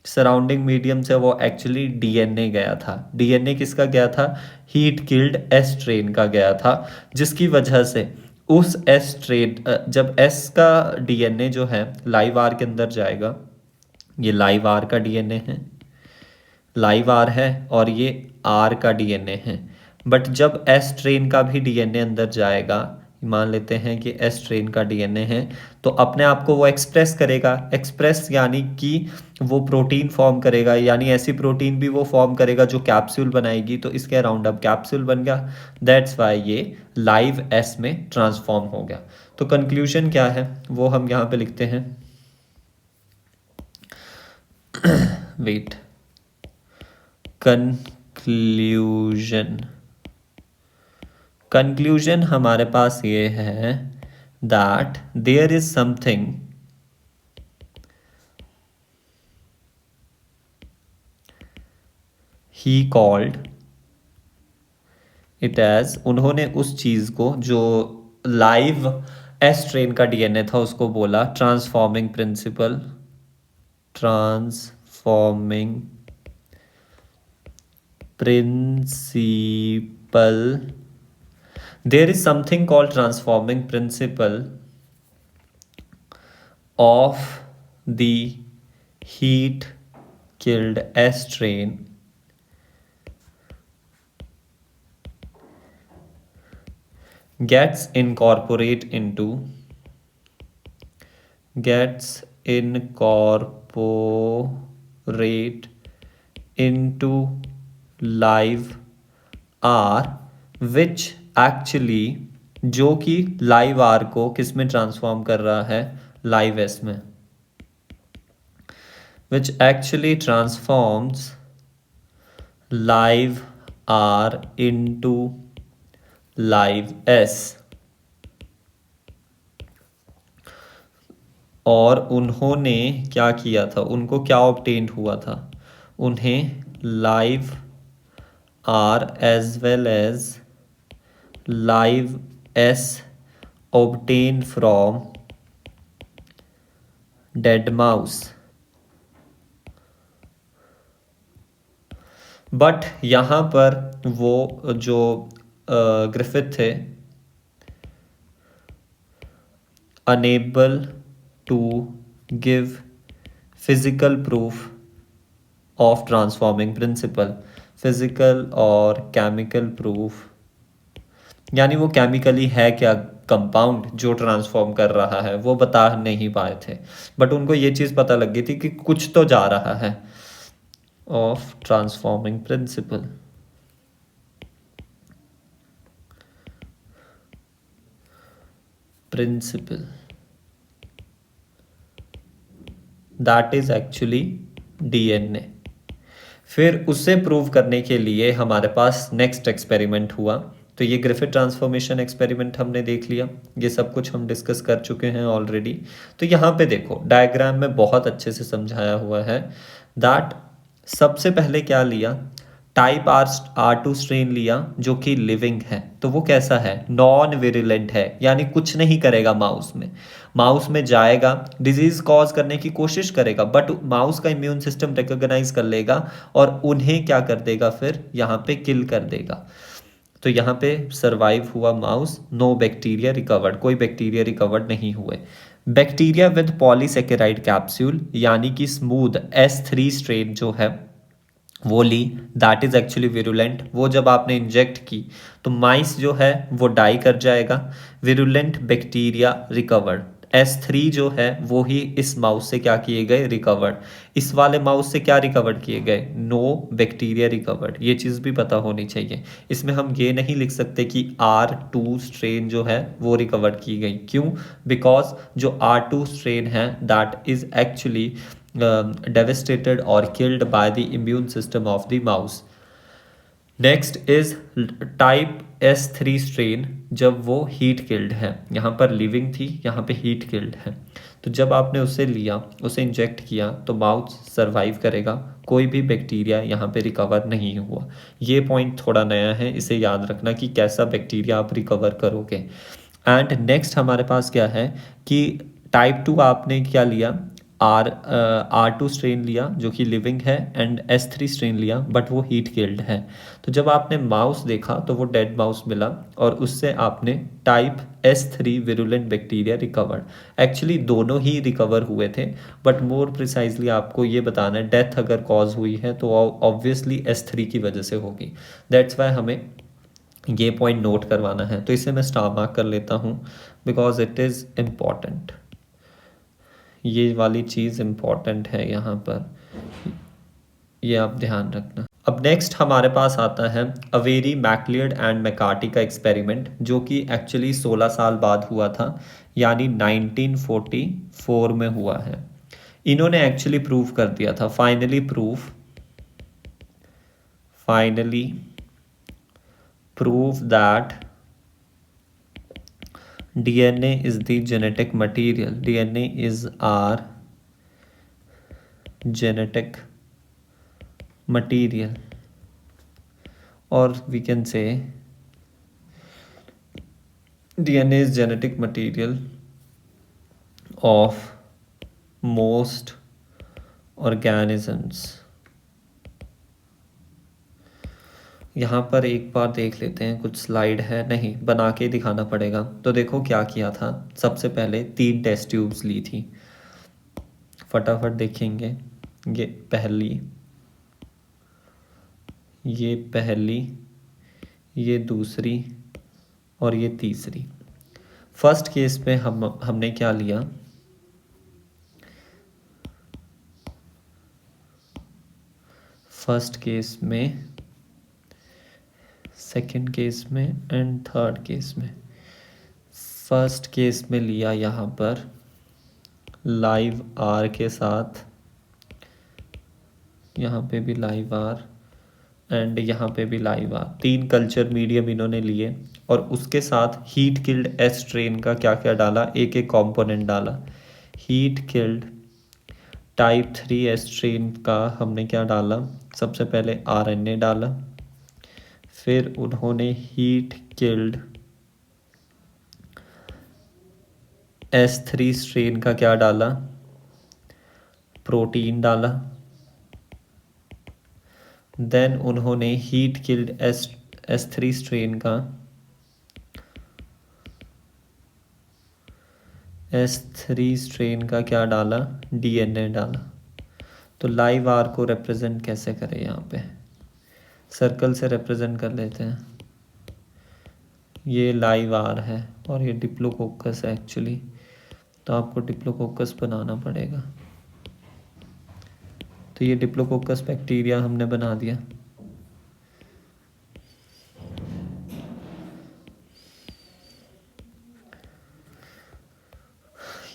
सराउंडिंग मीडियम से वो एक्चुअली डीएनए गया था। डीएनए किसका गया था, हीट किल्ड एस ट्रेन का गया था, जिसकी वजह से उस एस ट्रेन, जब एस का डीएनए जो है लाइव आर के अंदर जाएगा, ये लाइव आर का डीएनए है, लाइव आर है और ये आर का डीएनए है। बट जब एस ट्रेन का भी डीएनए अंदर जाएगा, मान लेते हैं कि एस ट्रेन का डीएनए है, तो अपने आप को वो एक्सप्रेस करेगा। एक्सप्रेस यानी कि वो प्रोटीन फॉर्म करेगा, यानी ऐसी प्रोटीन भी वो फॉर्म करेगा जो कैप्सूल बनाएगी। तो इसके अराउंड अब कैप्सूल बन गया, दैट्स वाई ये लाइव एस में ट्रांसफॉर्म हो गया। तो कंक्लूजन क्या है वो हम यहाँ पे लिखते हैं, वेट, कंक्लूजन, कंक्लूजन हमारे पास ये है that there is something he called it as, उन्होंने उस चीज को जो लाइव एस ट्रेन का डीएनए था उसको बोला transforming principle, transforming principle. There is something called transforming principle of the heat killed S train gets incorporate into live R, which actually जो कि लाइव आर को किस में ट्रांसफॉर्म कर रहा है, लाइव एस में। which actually transforms live R into live S। और उन्होंने क्या किया था, उनको क्या ऑब्टेन्ड हुआ था, उन्हें live R as well as live S obtain from dead mouse. But यहाँ पर वो जो ग्रिफिथ थे unable to give physical proof of transforming principle. Physical और केमिकल प्रूफ, यानी वो केमिकली है क्या कंपाउंड जो ट्रांसफॉर्म कर रहा है, वो बता नहीं पाए थे। बट उनको ये चीज़ पता लग गई थी कि कुछ तो जा रहा है of transforming principal. Principal that is actually DNA. फिर उसे प्रूव करने के लिए हमारे पास नेक्स्ट एक्सपेरिमेंट हुआ। तो ये ग्रिफिथ ट्रांसफॉर्मेशन एक्सपेरिमेंट हमने देख लिया, ये सब कुछ हम डिस्कस कर चुके हैं ऑलरेडी। तो यहाँ पे देखो डायग्राम में बहुत अच्छे से समझाया हुआ है दैट सबसे पहले क्या लिया, टाइप R2 स्ट्रेन लिया जो कि लिविंग है। तो वो कैसा है, नॉन विरुलेंट है, यानी कुछ नहीं करेगा माउस में जाएगा, डिजीज कॉज करने की कोशिश करेगा, बट माउस का इम्यून सिस्टम रिकॉग्नाइज कर लेगा और उन्हें क्या कर देगा, फिर यहाँ पे किल कर देगा। तो यहाँ पे सरवाइव हुआ माउस, नो बैक्टीरिया रिकवर्ड, कोई बैक्टीरिया रिकवर्ड नहीं हुए। बैक्टीरिया विद पॉलीसेकेराइड कैप्सूल यानी कि स्मूथ S3 स्ट्रेन जो है वो ली, दैट इज एक्चुअली विरुलेंट। वो जब आपने इंजेक्ट की तो माइस जो है वो डाई कर जाएगा। विरुलेंट बैक्टीरिया रिकवर्ड, S3 जो है वो ही इस माउस से क्या किए गए, रिकवर्ड। इस वाले माउस से क्या रिकवर्ड किए गए, नो बैक्टीरिया रिकवर्ड। ये चीज़ भी पता होनी चाहिए। इसमें हम ये नहीं लिख सकते कि R2 स्ट्रेन जो है वो रिकवर्ड की गई, क्यों, बिकॉज जो R2 स्ट्रेन है that is actually devastated or killed by the immune system of the mouse. Next is type S3 strain, जब वो हीट किल्ड है, यहाँ पर लिविंग थी, यहाँ पे हीट किल्ड है। तो जब आपने उसे लिया, उसे इंजेक्ट किया तो माउस सरवाइव करेगा, कोई भी बैक्टीरिया यहाँ पे रिकवर नहीं हुआ। ये पॉइंट थोड़ा नया है, इसे याद रखना कि कैसा बैक्टीरिया आप रिकवर करोगे। एंड नेक्स्ट हमारे पास क्या है कि टाइप 2 आपने क्या लिया, R2 स्ट्रेन लिया जो कि लिविंग है, एंड S3 स्ट्रेन लिया बट वो हीट किल्ड है। तो जब आपने माउस देखा तो वो डेड माउस मिला और उससे आपने type S3 virulent bacteria recovered. Actually दोनों ही रिकवर हुए थे, बट मोर प्रिसाइजली आपको ये बताना है डेथ अगर कॉज हुई है तो ऑब्वियसली S3 की वजह से होगी। दैट्स वाई हमें ये पॉइंट नोट करवाना है। तो इसे मैं स्टार मार्क कर लेता हूँ बिकॉज इट इज़ इम्पॉर्टेंट। ये वाली चीज़ इम्पॉर्टेंट है यहाँ पर, ये आप ध्यान रखना। अब नेक्स्ट हमारे पास आता है अवेरी, मैकलियड एंड मैकार्टी का एक्सपेरिमेंट, जो कि एक्चुअली 16 साल बाद हुआ था, यानी 1944 में हुआ है। इन्होंने एक्चुअली प्रूव कर दिया था, finally prove that DNA is the genetic material. DNA is our genetic material, or we can say DNA is genetic material of most organisms. यहाँ पर एक बार देख लेते हैं, कुछ स्लाइड है, नहीं बना के दिखाना पड़ेगा। तो देखो क्या किया था, सबसे पहले 3 टेस्ट ट्यूब्स ली थी, फटाफट देखेंगे। ये पहली, ये दूसरी और ये तीसरी। फर्स्ट केस में हमने क्या लिया, फर्स्ट केस में, सेकंड केस में एंड थर्ड केस में। फर्स्ट केस में लिया यहाँ पर लाइव आर के साथ यहाँ पे भी लाइव आर एंड यहाँ पे भी लाइव आर, 3 कल्चर मीडियम इन्होंने लिए और उसके साथ हीट किल्ड एस स्ट्रेन का क्या क्या डाला, एक एक कंपोनेंट डाला। Heat killed type 3 S strain का हमने क्या डाला, सबसे पहले आरएनए डाला, फिर उन्होंने हीट किल्ड S3 स्ट्रेन का क्या डाला, प्रोटीन डाला। देन उन्होंने हीट किल्ड S3 स्ट्रेन का S3 स्ट्रेन का क्या डाला, डीएनए डाला। तो लाइव आर को रिप्रेजेंट कैसे करें, यहाँ पे सर्कल से रिप्रेजेंट कर लेते हैं। ये लाइव आर है और ये डिप्लोकोकस है एक्चुअली, तो आपको डिप्लोकोकस बनाना पड़ेगा। तो ये डिप्लोकोकस बैक्टीरिया हमने बना दिया।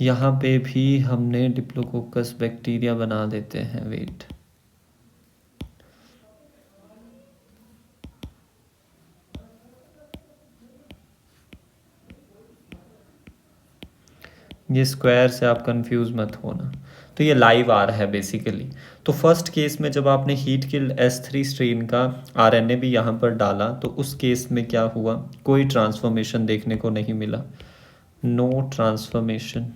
यहाँ पे भी हमने डिप्लोकोकस बैक्टीरिया बना देते हैं, वेट। ये स्क्वायर से आप कंफ्यूज मत होना। तो ये लाइव आर है बेसिकली। तो फर्स्ट केस में जब आपने हीट किल्ड S3 स्ट्रेन का आरएनए भी यहाँ पर डाला तो उस केस में क्या हुआ, कोई ट्रांसफॉर्मेशन देखने को नहीं मिला, नो ट्रांसफॉर्मेशन,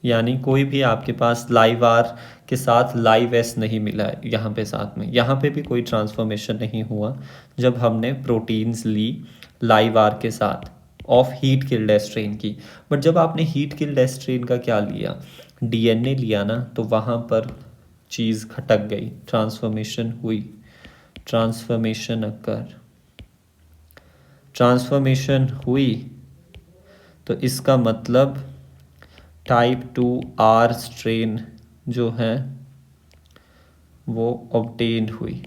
यानी कोई भी आपके पास लाइव आर के साथ लाइव एस नहीं मिला है यहाँ पे साथ में। यहाँ पे भी कोई ट्रांसफॉर्मेशन नहीं हुआ जब हमने प्रोटीन्स ली लाइव आर के साथ ऑफ हीट किल्ड एस्ट्रेन की। बट जब आपने हीट किल्ड एस्ट्रेन का क्या लिया, डीएनए लिया ना, तो वहाँ पर चीज़ खटक गई, ट्रांसफॉर्मेशन हुई, ट्रांसफॉर्मेशन अकर, ट्रांसफॉर्मेशन हुई। तो इसका मतलब टाइप 2 आर स्ट्रेन जो है वो ऑब्टेन हुई।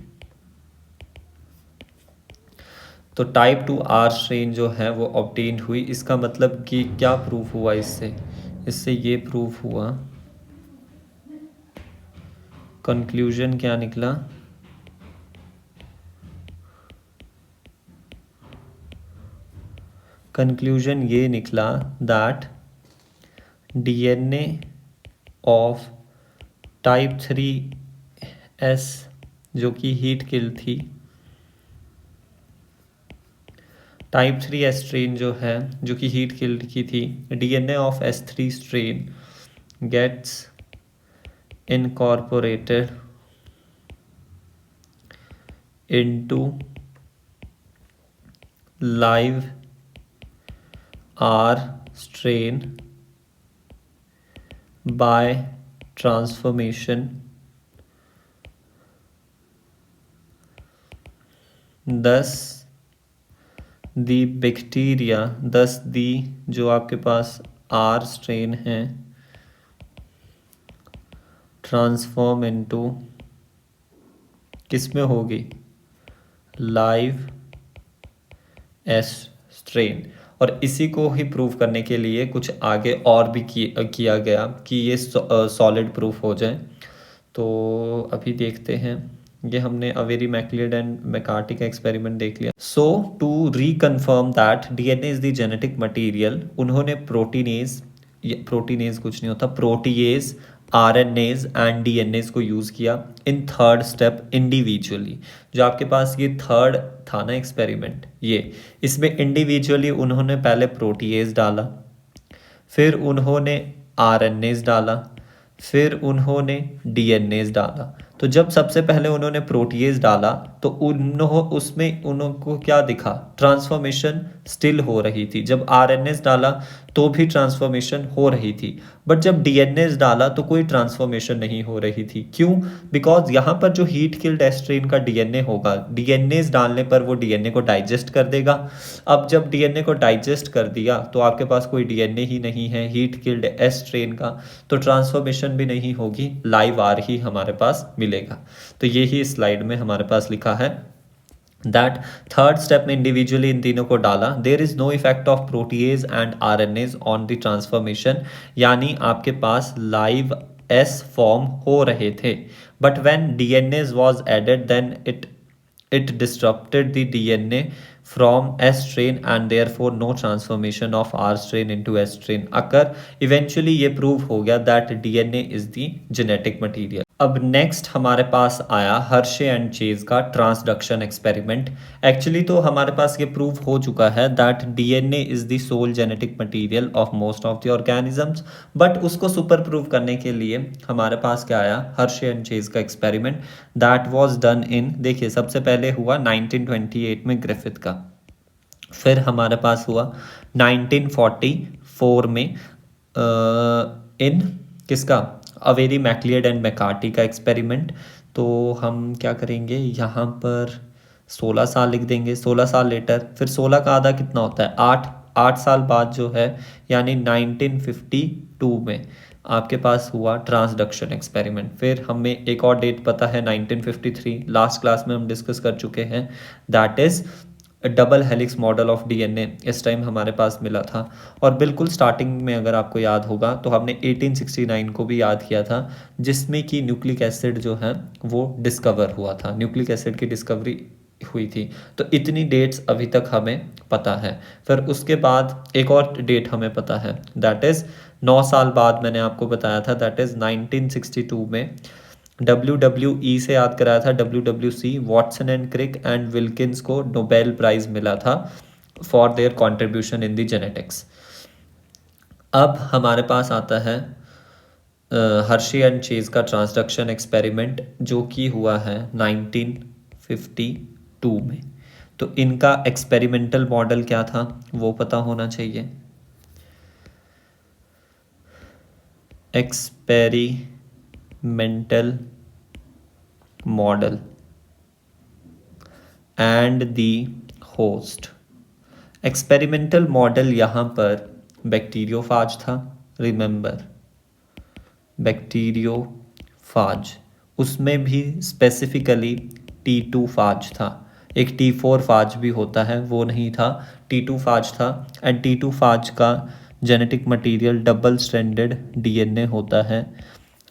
तो टाइप 2 आर स्ट्रेन जो है वो ऑब्टेन हुई। इसका मतलब कि क्या प्रूफ हुआ इससे, इससे ये प्रूफ हुआ, कंक्लूजन क्या निकला, कंक्लूजन ये निकला that DNA of type 3S जो कि हीट किल थी, टाइप 3S स्ट्रेन जो है जो कि हीट किल्ड की थी, DNA of S3 strain gets incorporated into live R strain by transformation, thus the bacteria, thus the जो आपके पास R strain है ट्रांसफॉर्म इनटू किस में होगी, लाइव एस स्ट्रेन। और इसी को ही प्रूव करने के लिए कुछ आगे और भी किया गया कि ये सॉलिड प्रूफ हो जाए। तो अभी देखते हैं, ये हमने अवेरी मैक्लियड एंड मैकार्टी का एक्सपेरिमेंट देख लिया। So to reconfirm that DNA is the genetic material, उन्होंने प्रोटीनेज कुछ नहीं होता, प्रोटीएज, आरएनएज एंड डीएनएज को यूज़ किया इन थर्ड स्टेप इंडिविजुअली। जो आपके पास ये थर्ड था ना एक्सपेरिमेंट, ये इसमें इंडिविजुअली उन्होंने पहले प्रोटीएज डाला, फिर उन्होंने आरएनएज डाला, फिर उन्होंने डीएनएज डाला। तो जब सबसे पहले उन्होंने प्रोटीएज डाला तो उसमें उनको क्या दिखा, ट्रांसफॉर्मेशन स्टिल हो रही थी। जब आरएनएस डाला तो भी ट्रांसफॉर्मेशन हो रही थी, बट जब डीएनएस डाला तो कोई ट्रांसफॉर्मेशन नहीं हो रही थी। क्यों? बिकॉज यहाँ पर जो हीट किल्ड एस्ट्रेन का डीएनए होगा, डीएनएस डालने पर वो डीएनए को डाइजेस्ट कर देगा। अब जब डीएनए को डाइजेस्ट कर दिया तो आपके पास कोई डीएनए ही नहीं है हीट किल्ड एस्ट्रेन का, तो ट्रांसफॉर्मेशन भी नहीं होगी, लाइव आर ही हमारे पास मिलेगा। तो ये ही स्लाइड में हमारे पास लिखा है दैट थर्ड स्टेप में इंडिविजुअली इन तीनों को डाला, there is no effect of protease and RNase on the transformation, यानी आपके पास लाइव एस फॉर्म हो रहे थे, but when DNA was added then it disrupted the DNA from S strain and therefore no transformation of R strain into S strain occur. Eventually ये prove हो गया that DNA is the genetic material. अब next हमारे पास आया Hershey and Chase का transduction experiment. Actually तो हमारे पास ये प्रूव हो चुका है that DNA is the sole genetic material of most of the organisms, but उसको सुपर प्रूव करने के लिए हमारे पास क्या आया, हर्शे एंड चेज का experiment that was done in, देखिए सबसे पहले हुआ 1928 में ग्रिफिथ का, फिर हमारे पास हुआ 1944 में इन किसका, अवेरी मैक्लियड एंड मैकार्टी का एक्सपेरिमेंट। तो हम क्या करेंगे यहाँ पर 16 साल लिख देंगे, 16 साल लेटर, फिर 16 का आधा कितना होता है 8, 8 साल बाद जो है यानी 1952 में आपके पास हुआ ट्रांसडक्शन एक्सपेरिमेंट। फिर हमें एक और डेट पता है 1953, लास्ट क्लास में हम डिस्कस कर चुके हैं, that is double helix model of DNA इस टाइम हमारे पास मिला था। और बिल्कुल स्टार्टिंग में अगर आपको याद होगा तो हमने 1869 को भी याद किया था, जिसमें कि न्यूक्लिक एसिड जो है वो डिस्कवर हुआ था, न्यूक्लिक एसिड की डिस्कवरी हुई थी। तो इतनी डेट्स अभी तक हमें पता है। फिर उसके बाद एक और डेट हमें पता है, दैट इज़ 9 साल बाद मैंने आपको बताया था, दैट इज़ 1962 में WWE से याद कराया था, WWC, Watson and Crick and Wilkins को नोबेल प्राइज मिला था for their contribution in the genetics. अब हमारे पास आता है हर्शी एंड चेज का ट्रांसडक्शन एक्सपेरिमेंट जो कि हुआ है 1952 में। तो इनका एक्सपेरिमेंटल मॉडल क्या था वो पता होना चाहिए। Experimental model and the host. Experimental model यहाँ पर बैक्टीरियोफाज था, रिमेंबर बैक्टीरियोफाज, उसमें भी स्पेसिफिकली T2 फाज था, एक T4 फाज भी होता है वो नहीं था, T2 फाज था। एंड T2 फाज का genetic material double stranded DNA होता है,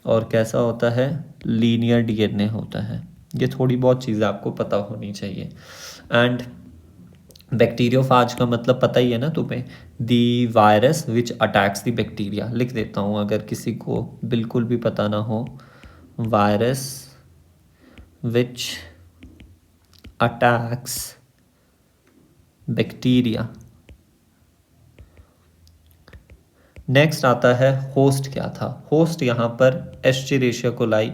और कैसा होता है, लीनियर डीएनए होता है। ये थोड़ी बहुत चीज़ें आपको पता होनी चाहिए। एंड बैक्टीरियोफाज का मतलब पता ही है ना तुम्हें, दी virus which attacks the bacteria. लिख देता हूँ अगर किसी को बिल्कुल भी पता ना हो, virus which attacks bacteria. Next आता है होस्ट। क्या था होस्ट, यहाँ पर एस्चेरेशिया कोलाई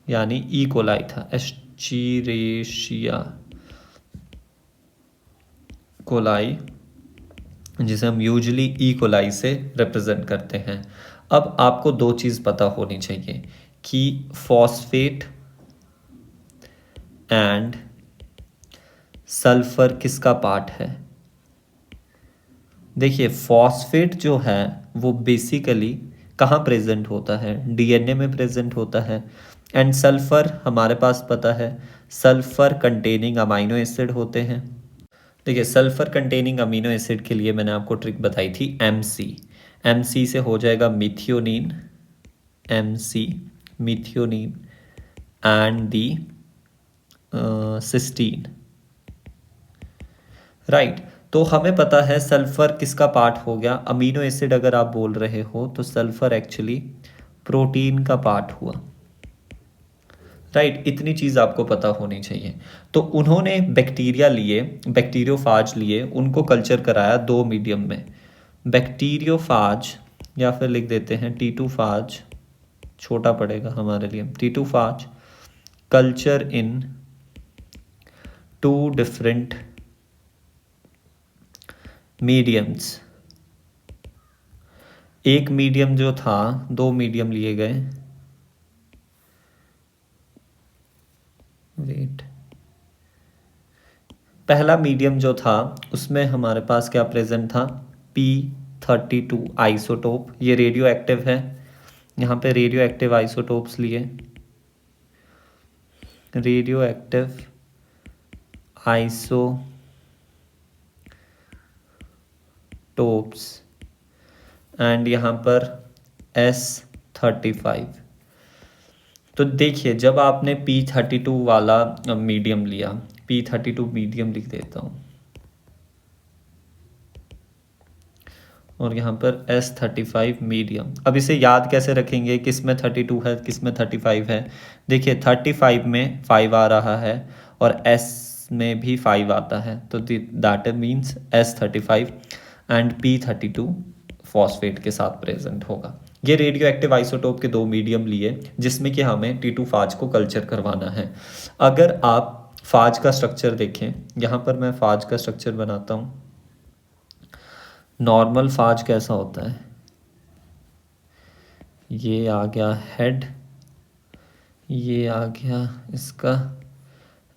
यानी ई कोलाई था, एस्चेरेशिया कोलाई, जिसे हम यूजुअली ई कोलाई से रिप्रेजेंट करते हैं। अब आपको दो चीज़ पता होनी चाहिए कि फॉस्फेट एंड सल्फर किसका पार्ट है। देखिए फॉस्फेट जो है वो बेसिकली कहाँ प्रेजेंट होता है, डीएनए में प्रेजेंट होता है। एंड सल्फर हमारे पास पता है, सल्फर कंटेनिंग अमाइनो एसिड होते हैं। देखिए सल्फर कंटेनिंग अमीनो एसिड के लिए मैंने आपको ट्रिक बताई थी MC से हो जाएगा methionine, MC methionine and the cysteine, right. तो हमें पता है सल्फर किसका पार्ट हो गया, अमीनो एसिड अगर आप बोल रहे हो तो सल्फर एक्चुअली प्रोटीन का पार्ट हुआ, राइट। इतनी चीज़ आपको पता होनी चाहिए। तो उन्होंने बैक्टीरिया लिए, बैक्टीरियोफाज लिए, उनको कल्चर कराया दो मीडियम में, बैक्टीरियोफाज या फिर लिख देते हैं T2 फाज, छोटा पड़ेगा हमारे लिए, T2 phage culture in 2 different mediums. एक मीडियम जो था, 2 मीडियम लिए गए, वेट, पहला मीडियम जो था उसमें हमारे पास क्या प्रेजेंट था, P32 आइसोटोप, ये रेडियो एक्टिव है, यहाँ पे रेडियो एक्टिव आइसोटोप्स लिए, रेडियो एक्टिव आइसोटोप्स एंड यहाँ पर S35। तो देखिए जब आपने P32 वाला मीडियम लिया, P32 मीडियम लिख देता हूँ, और यहाँ पर S35 मीडियम। अब इसे याद कैसे रखेंगे, किस में 32 है किस में 35 है। देखिए 35 में 5 आ रहा है और S में भी 5 आता है, तो that means S35 and P32 phosphate के साथ प्रेजेंट होगा। ये रेडियो एक्टिव आइसोटोप के दो मीडियम लिए जिसमें कि हमें T2 फाज को कल्चर करवाना है। अगर आप फाज का स्ट्रक्चर देखें, यहाँ पर मैं फाज का स्ट्रक्चर बनाता हूँ। नॉर्मल फाज कैसा होता है, ये आ गया हेड, ये आ गया इसका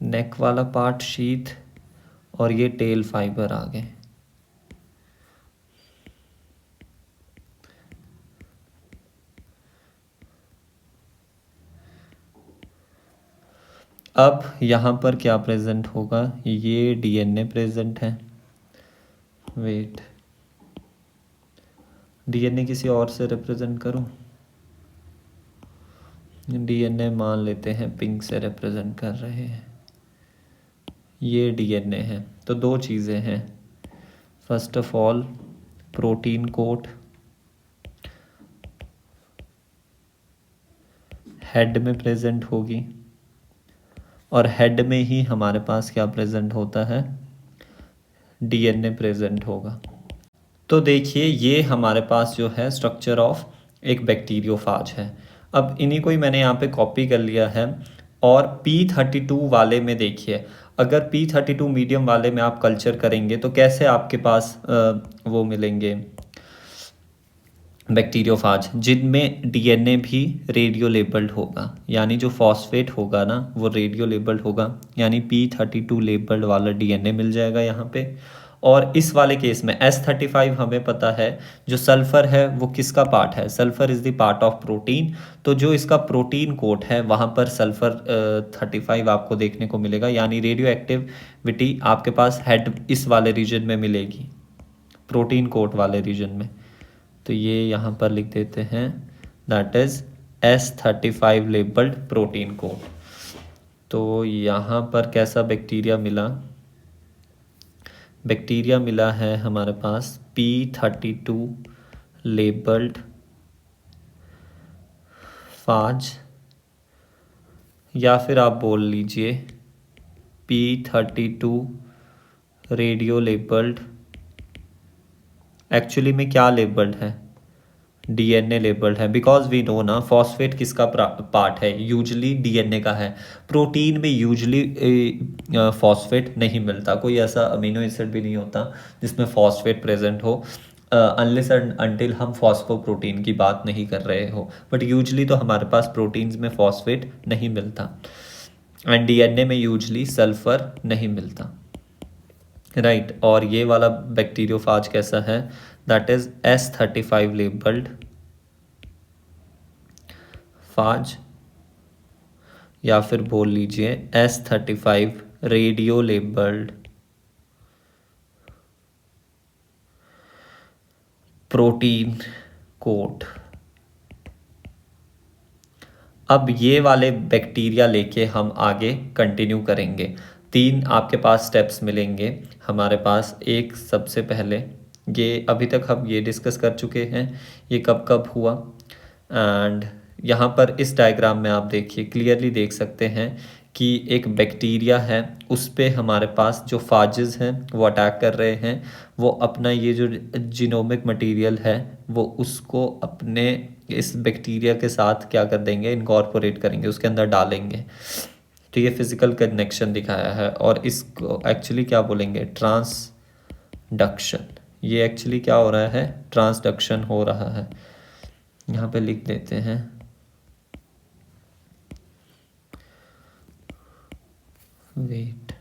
नेक वाला पार्ट शीथ, और ये टेल फाइबर आ गए। अब यहाँ पर क्या प्रेजेंट होगा, ये डीएनए प्रेजेंट है। वेट, डीएनए किसी और से रिप्रेजेंट करूँ, डीएनए मान लेते हैं पिंक से रिप्रेजेंट कर रहे हैं, ये डीएनए है। तो दो चीज़ें हैं, first of all protein coat head में प्रेजेंट होगी, और हेड में ही हमारे पास क्या प्रेजेंट होता है, डीएनए प्रेजेंट होगा। तो देखिए ये हमारे पास जो है स्ट्रक्चर ऑफ एक बैक्टीरियोफाज है। अब इन्हीं को ही मैंने यहाँ पे कॉपी कर लिया है। और P32 वाले में देखिए, अगर P32 मीडियम वाले में आप कल्चर करेंगे तो कैसे आपके पास वो मिलेंगे बैक्टीरियोफाज, जिनमें डीएनए भी रेडियो लेबल्ड होगा, यानी जो फॉस्फेट होगा ना वो रेडियो लेबल्ड होगा, यानी P32 लेबल्ड वाला डीएनए मिल जाएगा यहाँ पे। और इस वाले केस में S35 हमें पता है जो सल्फ़र है वो किसका पार्ट है, sulphur is the part of protein. तो जो इसका प्रोटीन कोट है वहाँ पर सल्फ़र 35 आपको देखने को मिलेगा, यानी रेडियो एक्टिविटी आपके पास हेड इस वाले रीजन में मिलेगी, प्रोटीन कोट वाले रीजन में। तो ये यहाँ पर लिख देते हैं, that is S35 labelled protein code. तो यहाँ पर कैसा बैक्टीरिया मिला, बैक्टीरिया मिला है हमारे पास P32 लेबल्ड फाज, या फिर आप बोल लीजिए P32 रेडियो लेबल्ड। एक्चुअली में क्या लेबल्ड है, डीएनए लेबल्ड है, बिकॉज वी नो ना फॉस्फेट किसका पार्ट है, यूजली डीएनए का है। प्रोटीन में यूजली फॉस्फेट नहीं मिलता, कोई ऐसा अमीनो एसिड भी नहीं होता जिसमें फॉस्फेट प्रेजेंट हो, अनलेस एंड अनटिल हम फॉस्फोप्रोटीन की बात नहीं कर रहे हो। बट यूजली तो हमारे पास प्रोटीन्स में फॉस्फेट नहीं मिलता, एंड डीएनए में यूजली सल्फर नहीं मिलता, राइट। और ये वाला बैक्टीरियोफाज कैसा है, दैट इज S35 लेबल्ड फाज, या फिर बोल लीजिए S35 radio labelled protein code. अब ये वाले बैक्टीरिया लेके हम आगे कंटिन्यू करेंगे। तीन आपके पास स्टेप्स मिलेंगे हमारे पास। एक सबसे पहले, ये अभी तक हम ये डिस्कस कर चुके हैं ये कब कब हुआ, एंड यहाँ पर इस डायग्राम में आप देखिए क्लियरली देख सकते हैं कि एक बैक्टीरिया है, उस पे हमारे पास जो फाजेस हैं वो अटैक कर रहे हैं। वो अपना ये जो जीनोमिक मटेरियल है वो उसको अपने इस बैक्टीरिया के साथ क्या कर देंगे, इनकॉर्पोरेट करेंगे, उसके अंदर डालेंगे। तो ये फिजिकल कनेक्शन दिखाया है, और इसको एक्चुअली क्या बोलेंगे, ट्रांसडक्शन। ये एक्चुअली क्या हो रहा है, ट्रांसडक्शन हो रहा है। यहाँ पे लिख देते हैं, वेट,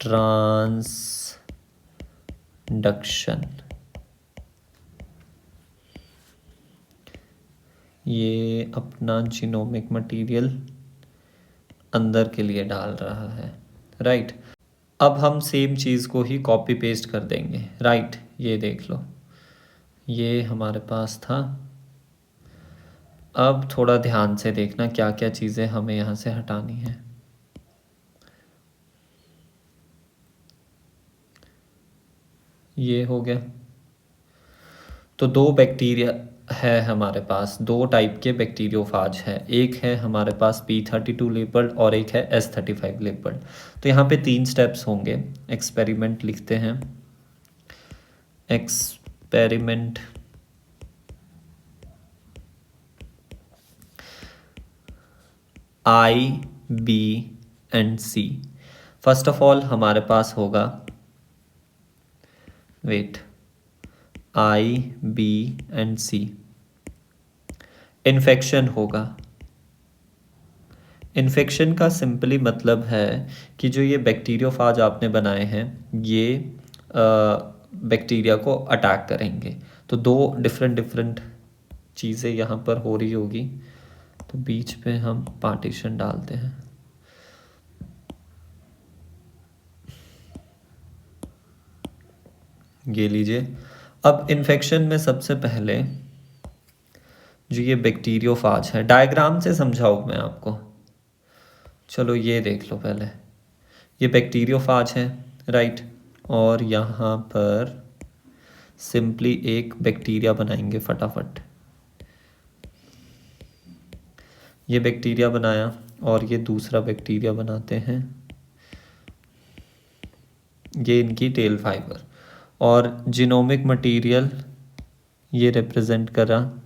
ट्रांसडक्शन। ये अपना जीनोमिक मटेरियल अंदर के लिए डाल रहा है, राइट। अब हम सेम चीज़ को ही कॉपी पेस्ट कर देंगे, राइट। ये देख लो, ये हमारे पास था। अब थोड़ा ध्यान से देखना क्या क्या चीज़ें हमें यहाँ से हटानी है। ये हो गया। तो दो बैक्टीरिया है हमारे पास, दो टाइप के बैक्टीरियोफाज है। एक है हमारे पास P32 लेबल्ड और एक है S35 लेबल्ड। तो यहाँ पे 3 स्टेप्स होंगे। एक्सपेरिमेंट लिखते हैं। Experiment I, B and C। First of all हमारे पास होगा, wait, I, B and C। Infection होगा। इन्फेक्शन का सिंपली मतलब है कि जो ये बैक्टीरियोफाज आपने बनाए हैं, ये बैक्टीरिया को अटैक करेंगे। तो दो डिफरेंट चीज़ें यहाँ पर हो रही होगी। तो बीच पे हम पार्टीशन डालते हैं। ये लीजिए। अब इन्फेक्शन में सबसे पहले जो ये बैक्टीरियोफाज है, डायग्राम से समझाऊँ मैं आपको। चलो ये देख लो पहले। ये बैक्टीरियोफाज है, राइट। और यहाँ पर सिंपली एक बैक्टीरिया बनाएंगे फटाफट। ये बैक्टीरिया बनाया और ये दूसरा बैक्टीरिया बनाते हैं। ये इनकी टेल फाइबर और जीनोमिक मटेरियल ये रिप्रेजेंट करा।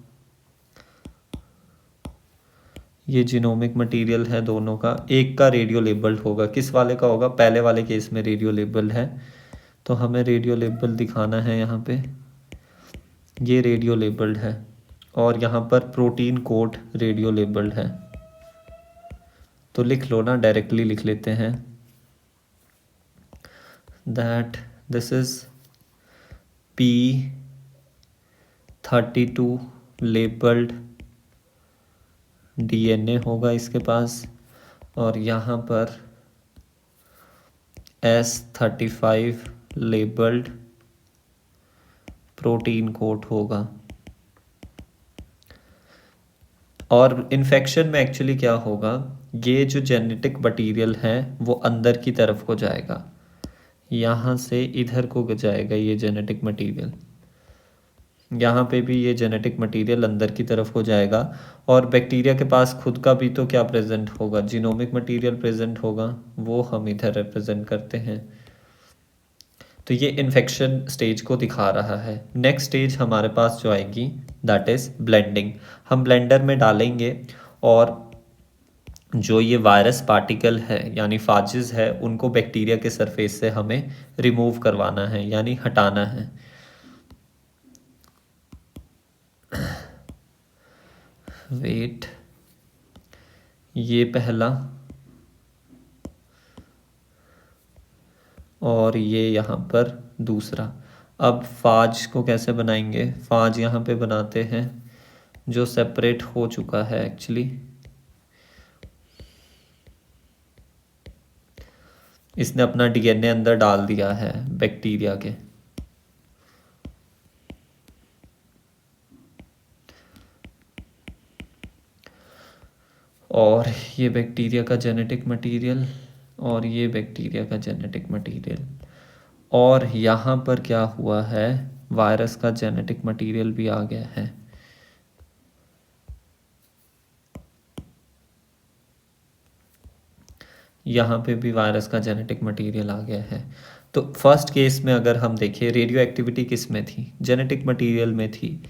ये जीनोमिक मटेरियल है दोनों का। एक का रेडियो लेबल्ड होगा। किस वाले का होगा? पहले वाले केस में रेडियो लेबल्ड है, तो हमें रेडियो लेबल दिखाना है यहाँ पे। ये रेडियो लेबल्ड है और यहाँ पर प्रोटीन कोड रेडियो लेबल्ड है। तो लिख लो ना, डायरेक्टली लिख लेते हैं that this is P32 labelled DNA होगा इसके पास, और यहाँ पर S35 लेबल्ड प्रोटीन कोट होगा। और इन्फेक्शन में एक्चुअली क्या होगा, ये जो जेनेटिक मटेरियल है वो अंदर की तरफ को जाएगा, यहाँ से इधर को जाएगा ये जेनेटिक मटेरियल। यहाँ पे भी ये जेनेटिक मटेरियल अंदर की तरफ हो जाएगा। और बैक्टीरिया के पास खुद का भी तो क्या प्रेजेंट होगा, जीनोमिक मटेरियल प्रेजेंट होगा, वो हम इधर रिप्रेजेंट करते हैं। तो ये इन्फेक्शन स्टेज को दिखा रहा है। नेक्स्ट स्टेज हमारे पास जो आएगी दैट इज़ ब्लेंडिंग। हम ब्लेंडर में डालेंगे और जो ये वायरस पार्टिकल है यानी फाजिस है, उनको बैक्टीरिया के सरफेस से हमें रिमूव करवाना है यानी हटाना है। वेट, ये पहला और ये यहाँ पर दूसरा। अब फाज को कैसे बनाएंगे? फाज यहाँ पे बनाते हैं जो सेपरेट हो चुका है एक्चुअली। इसने अपना डीएनए अंदर डाल दिया है बैक्टीरिया के। और ये बैक्टीरिया का जेनेटिक मटेरियल और ये बैक्टीरिया का जेनेटिक मटेरियल। और यहाँ पर क्या हुआ है, वायरस का जेनेटिक मटेरियल भी आ गया है। यहाँ पे भी वायरस का जेनेटिक मटेरियल आ गया है। तो फर्स्ट केस में अगर हम देखें, रेडियो एक्टिविटी किस में थी? जेनेटिक मटेरियल में थी।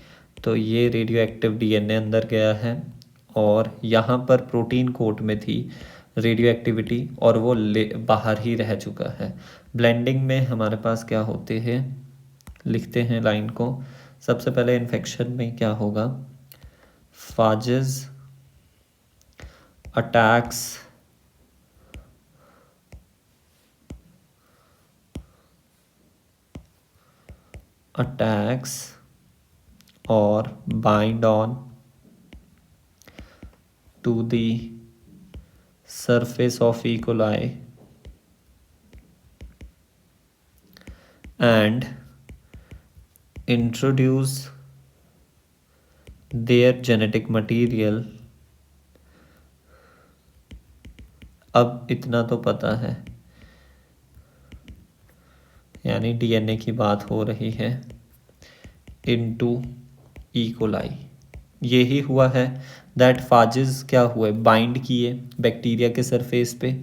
तो ये रेडियो एक्टिव डीएनए अंदर गया है और यहाँ पर प्रोटीन कोट में थी रेडियो एक्टिविटी और वो बाहर ही रह चुका है। ब्लेंडिंग में हमारे पास क्या होते हैं, लिखते हैं लाइन को। सबसे पहले इन्फेक्शन में क्या होगा, फाजिस attacks or bind on to the surface of E. coli and introduce their genetic material। अब इतना तो पता है, यानी डीएनए की बात हो रही है, इनटू ई कोलाई। यही हुआ है दैट फाजेस क्या हुए, बाइंड किए बैक्टीरिया के सरफेस पे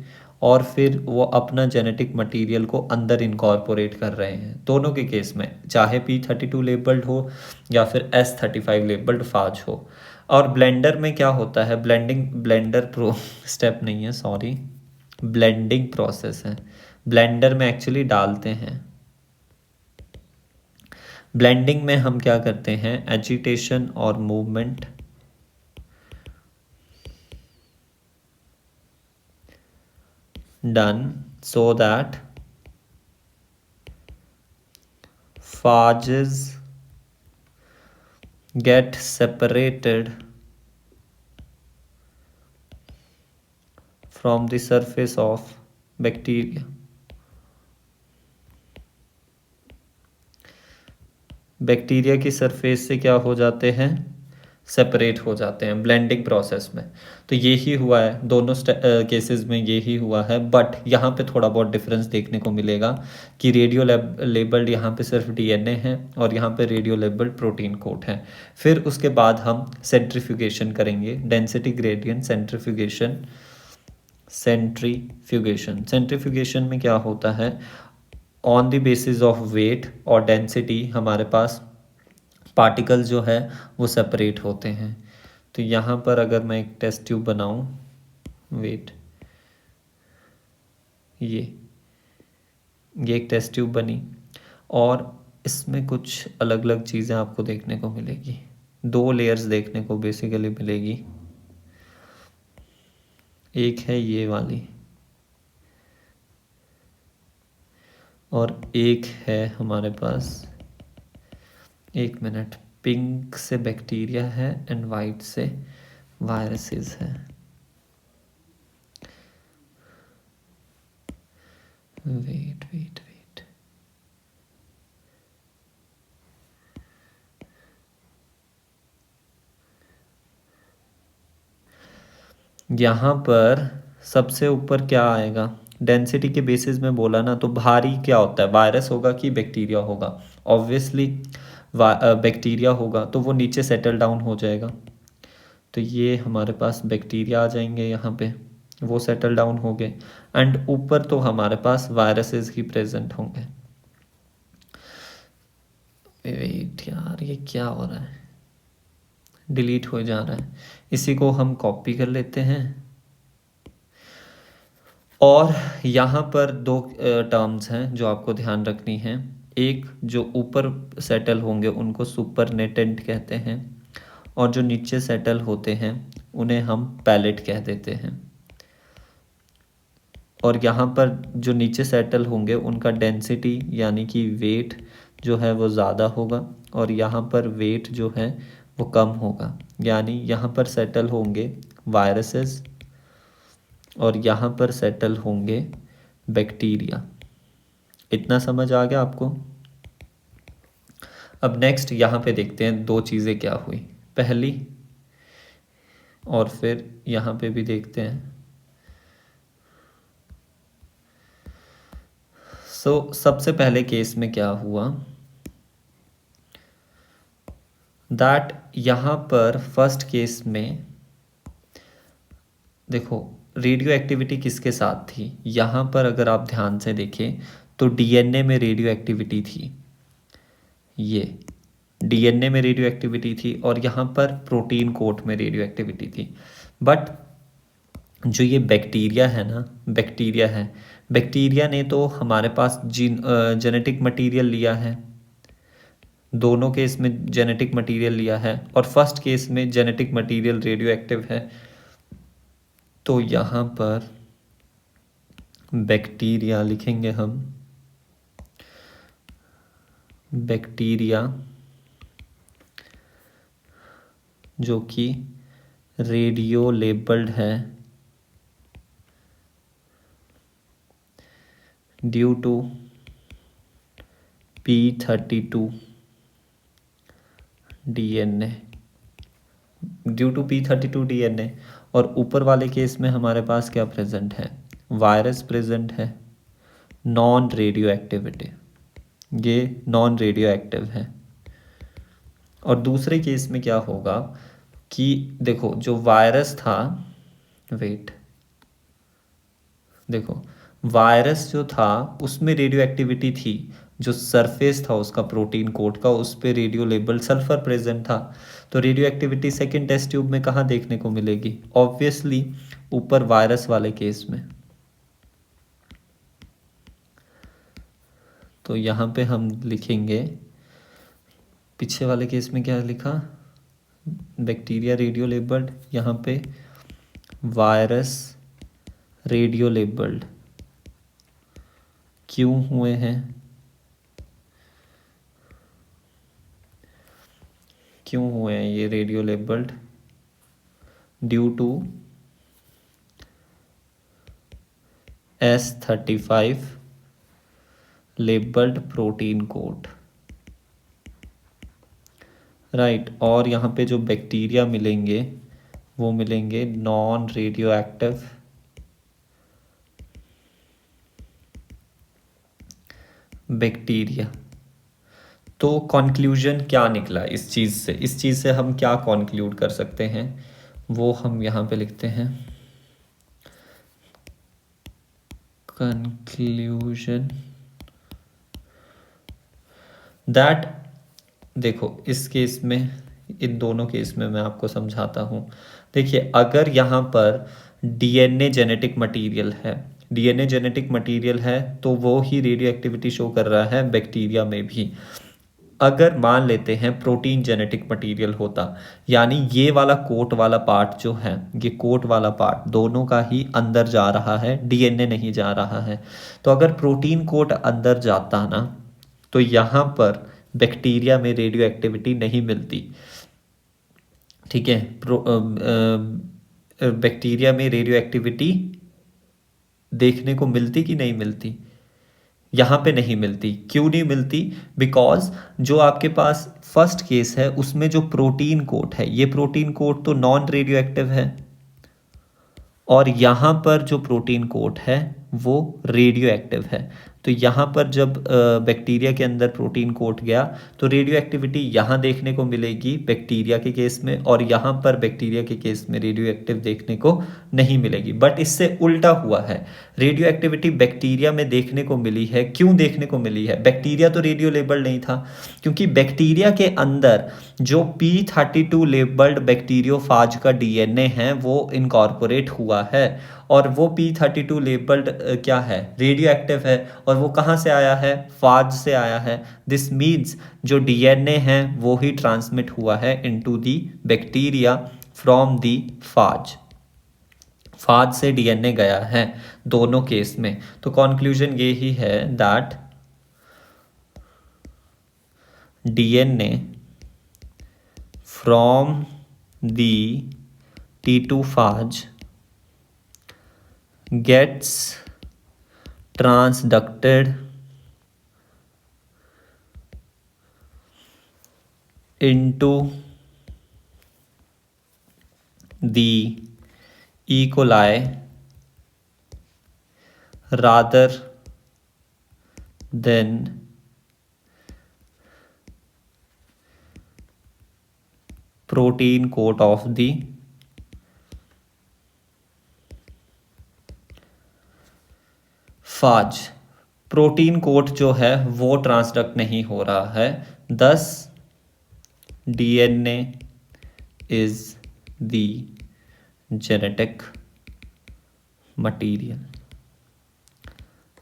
और फिर वो अपना जेनेटिक मटेरियल को अंदर इनकॉर्पोरेट कर रहे हैं। दोनों के केस में चाहे P32 लेबल्ड हो या फिर S35 लेबल्ड फाज हो। और ब्लेंडर में क्या होता है, ब्लेंडर प्रो स्टेप नहीं है, सॉरी, ब्लेंडिंग प्रोसेस है। ब्लेंडर में एक्चुअली डालते हैं। ब्लेंडिंग में हम क्या करते हैं, एजिटेशन और movement done so that phages get separated from the surface of bacteria। Bacteria की सरफेस से क्या हो जाते हैं, सेपरेट हो जाते हैं ब्लेंडिंग प्रोसेस में। तो यही हुआ है दोनों केसेस में, यही हुआ है। बट यहाँ पे थोड़ा बहुत डिफरेंस देखने को मिलेगा कि रेडियो लेबल्ड यहाँ पे सिर्फ डीएनए है और यहाँ पे रेडियो लेबल्ड प्रोटीन कोड है। फिर उसके बाद हम सेंट्रीफ्यूगेशन करेंगे, डेंसिटी ग्रेडियंट सेंट्रीफ्यूगेशन। सेंट्रीफ्यूगेशन में क्या होता है, on the basis of weight और डेंसिटी हमारे पास पार्टिकल जो है वो सेपरेट होते हैं। तो यहाँ पर अगर मैं एक टेस्ट ट्यूब बनाऊँ, वेट, ये एक टेस्ट ट्यूब बनी और इसमें कुछ अलग अलग चीज़ें आपको देखने को मिलेगी। दो लेयर्स देखने को बेसिकली मिलेगी। एक है ये वाली और एक है हमारे पास, एक मिनट, पिंक से बैक्टीरिया है एंड वाइट से वायरसेस है। वेट वेट वेट, यहाँ पर सबसे ऊपर क्या आएगा, डेंसिटी के बेसिस में बोला ना, तो भारी क्या होता है, वायरस होगा कि बैक्टीरिया होगा। ऑब्वियसली बैक्टीरिया होगा तो वो नीचे सेटल डाउन हो जाएगा। तो ये हमारे पास बैक्टीरिया आ जाएंगे यहाँ पे, वो सेटल डाउन हो गए। एंड ऊपर तो हमारे पास वायरसेस ही प्रेजेंट होंगे। वेट यार, ये क्या हो रहा है, डिलीट हो जा रहा है। इसी को हम कॉपी कर लेते हैं और यहाँ पर दो टर्म्स हैं जो आपको ध्यान रखनी है। एक जो ऊपर सेटल होंगे उनको सुपरनेटेंट कहते हैं और जो नीचे सेटल होते हैं उन्हें हम पैलेट कह देते हैं। और यहाँ पर जो नीचे सेटल होंगे उनका डेंसिटी यानी कि वेट जो है वो ज़्यादा होगा और यहाँ पर वेट जो है वो कम होगा। यानी यहाँ पर सेटल होंगे वायरसेस और यहाँ पर सेटल होंगे बैक्टीरिया। इतना समझ आ गया आपको। अब नेक्स्ट यहाँ पे देखते हैं दो चीज़ें क्या हुई, पहली और फिर यहाँ पे भी देखते हैं। सबसे पहले केस में क्या हुआ, दैट यहाँ पर फर्स्ट केस में देखो रेडियो एक्टिविटी किसके साथ थी। यहाँ पर अगर आप ध्यान से देखें तो डीएनए में रेडियो एक्टिविटी थी, ये डीएनए में रेडियो एक्टिविटी थी और यहाँ पर प्रोटीन कोट में रेडियो एक्टिविटी थी। बट जो ये बैक्टीरिया है ना, बैक्टीरिया ने तो हमारे पास जेनेटिक मटेरियल लिया है, दोनों केस में जेनेटिक मटेरियल लिया है और फर्स्ट केस में जेनेटिक मटेरियल रेडियो एक्टिव है। तो यहाँ पर बैक्टीरिया लिखेंगे हम, बैक्टीरिया जो कि रेडियो लेबल्ड है due to P32 DNA, due to P32 DNA। और ऊपर वाले केस में हमारे पास क्या प्रेजेंट है, वायरस प्रेजेंट है, नॉन रेडियो एक्टिविटी, ये नॉन रेडियो एक्टिव है। और दूसरे केस में क्या होगा कि देखो जो वायरस था, वेट, देखो वायरस जो था उसमें रेडियो एक्टिविटी थी, जो सरफेस था उसका प्रोटीन कोट का उस पे रेडियो लेबल सल्फर प्रेजेंट था। तो radio activity second test tube में कहाँ देखने को मिलेगी, ऑब्वियसली ऊपर वायरस वाले केस में। तो यहाँ पे हम लिखेंगे, पीछे वाले केस में क्या लिखा, बैक्टीरिया रेडियो लेबल्ड, यहाँ पे वायरस रेडियो लेबल्ड क्यों हुए हैं, क्यों हुए हैं ये radio labelled, due to S35 labelled protein code, right. और यहाँ पे जो बैक्टीरिया मिलेंगे वो मिलेंगे नॉन रेडियो एक्टिव बैक्टीरिया। तो कंक्लूजन क्या निकला इस चीज़ से, इस चीज़ से हम क्या कंक्लूड कर सकते हैं वो हम यहाँ पे लिखते हैं, कंक्लूजन दैट, देखो इस केस में, इन दोनों केस में मैं आपको समझाता हूँ। देखिए अगर यहाँ पर डीएनए जेनेटिक मटेरियल है, डीएनए जेनेटिक मटेरियल है तो वो ही रेडियो एक्टिविटी शो कर रहा है बैक्टीरिया में भी। अगर मान लेते हैं प्रोटीन जेनेटिक मटेरियल होता, यानी ये वाला कोट वाला पार्ट जो है, ये कोट वाला पार्ट दोनों का ही अंदर जा रहा है, डीएनए नहीं जा रहा है। तो अगर प्रोटीन कोट अंदर जाता ना तो यहाँ पर बैक्टीरिया में रेडियो एक्टिविटी नहीं मिलती, ठीक है। बैक्टीरिया में रेडियो एक्टिविटी देखने को मिलती कि नहीं मिलती, यहाँ पे नहीं मिलती। क्यों नहीं मिलती, बिकॉज जो आपके पास फर्स्ट केस है उसमें जो प्रोटीन कोट है, ये प्रोटीन कोट तो नॉन रेडियो एक्टिव है, और यहाँ पर जो प्रोटीन कोट है वो रेडियो एक्टिव है। तो यहाँ पर जब बैक्टीरिया के अंदर प्रोटीन कोट गया तो रेडियो एक्टिविटी यहाँ देखने को मिलेगी बैक्टीरिया के केस में, और यहाँ पर बैक्टीरिया के केस में रेडियो एक्टिव देखने को नहीं मिलेगी। बट इससे उल्टा हुआ है, रेडियो एक्टिविटी बैक्टीरिया में देखने को मिली है। क्यों देखने को मिली है, बैक्टीरिया तो रेडियो लेबल नहीं था, क्योंकि बैक्टीरिया के अंदर जो P32 लेबल्ड बैक्टीरियोफाज का डीएनए है वो इनकॉर्पोरेट हुआ है, और वो P32 लेबल्ड क्या है, रेडियो एक्टिव है, और वो कहाँ से आया है, फाज से आया है। दिस मीन्स जो डीएनए है वो ही ट्रांसमिट हुआ है into the bacteria from the phage, phage से डीएनए गया है दोनों केस में। तो कंक्लूजन ये ही है that DNA from the T2 phage gets transducted into the E. coli rather than protein coat of the phage. Protein coat जो है वो ट्रांसडक्ट नहीं हो रहा है, thus DNA is the genetic material.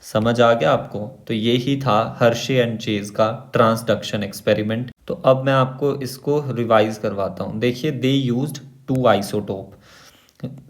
समझ आ गया आपको? तो ये ही था हर्शे एंड चेज का ट्रांसडक्शन एक्सपेरिमेंट। तो अब मैं आपको इसको रिवाइज करवाता हूँ। देखिए, they used to isotope,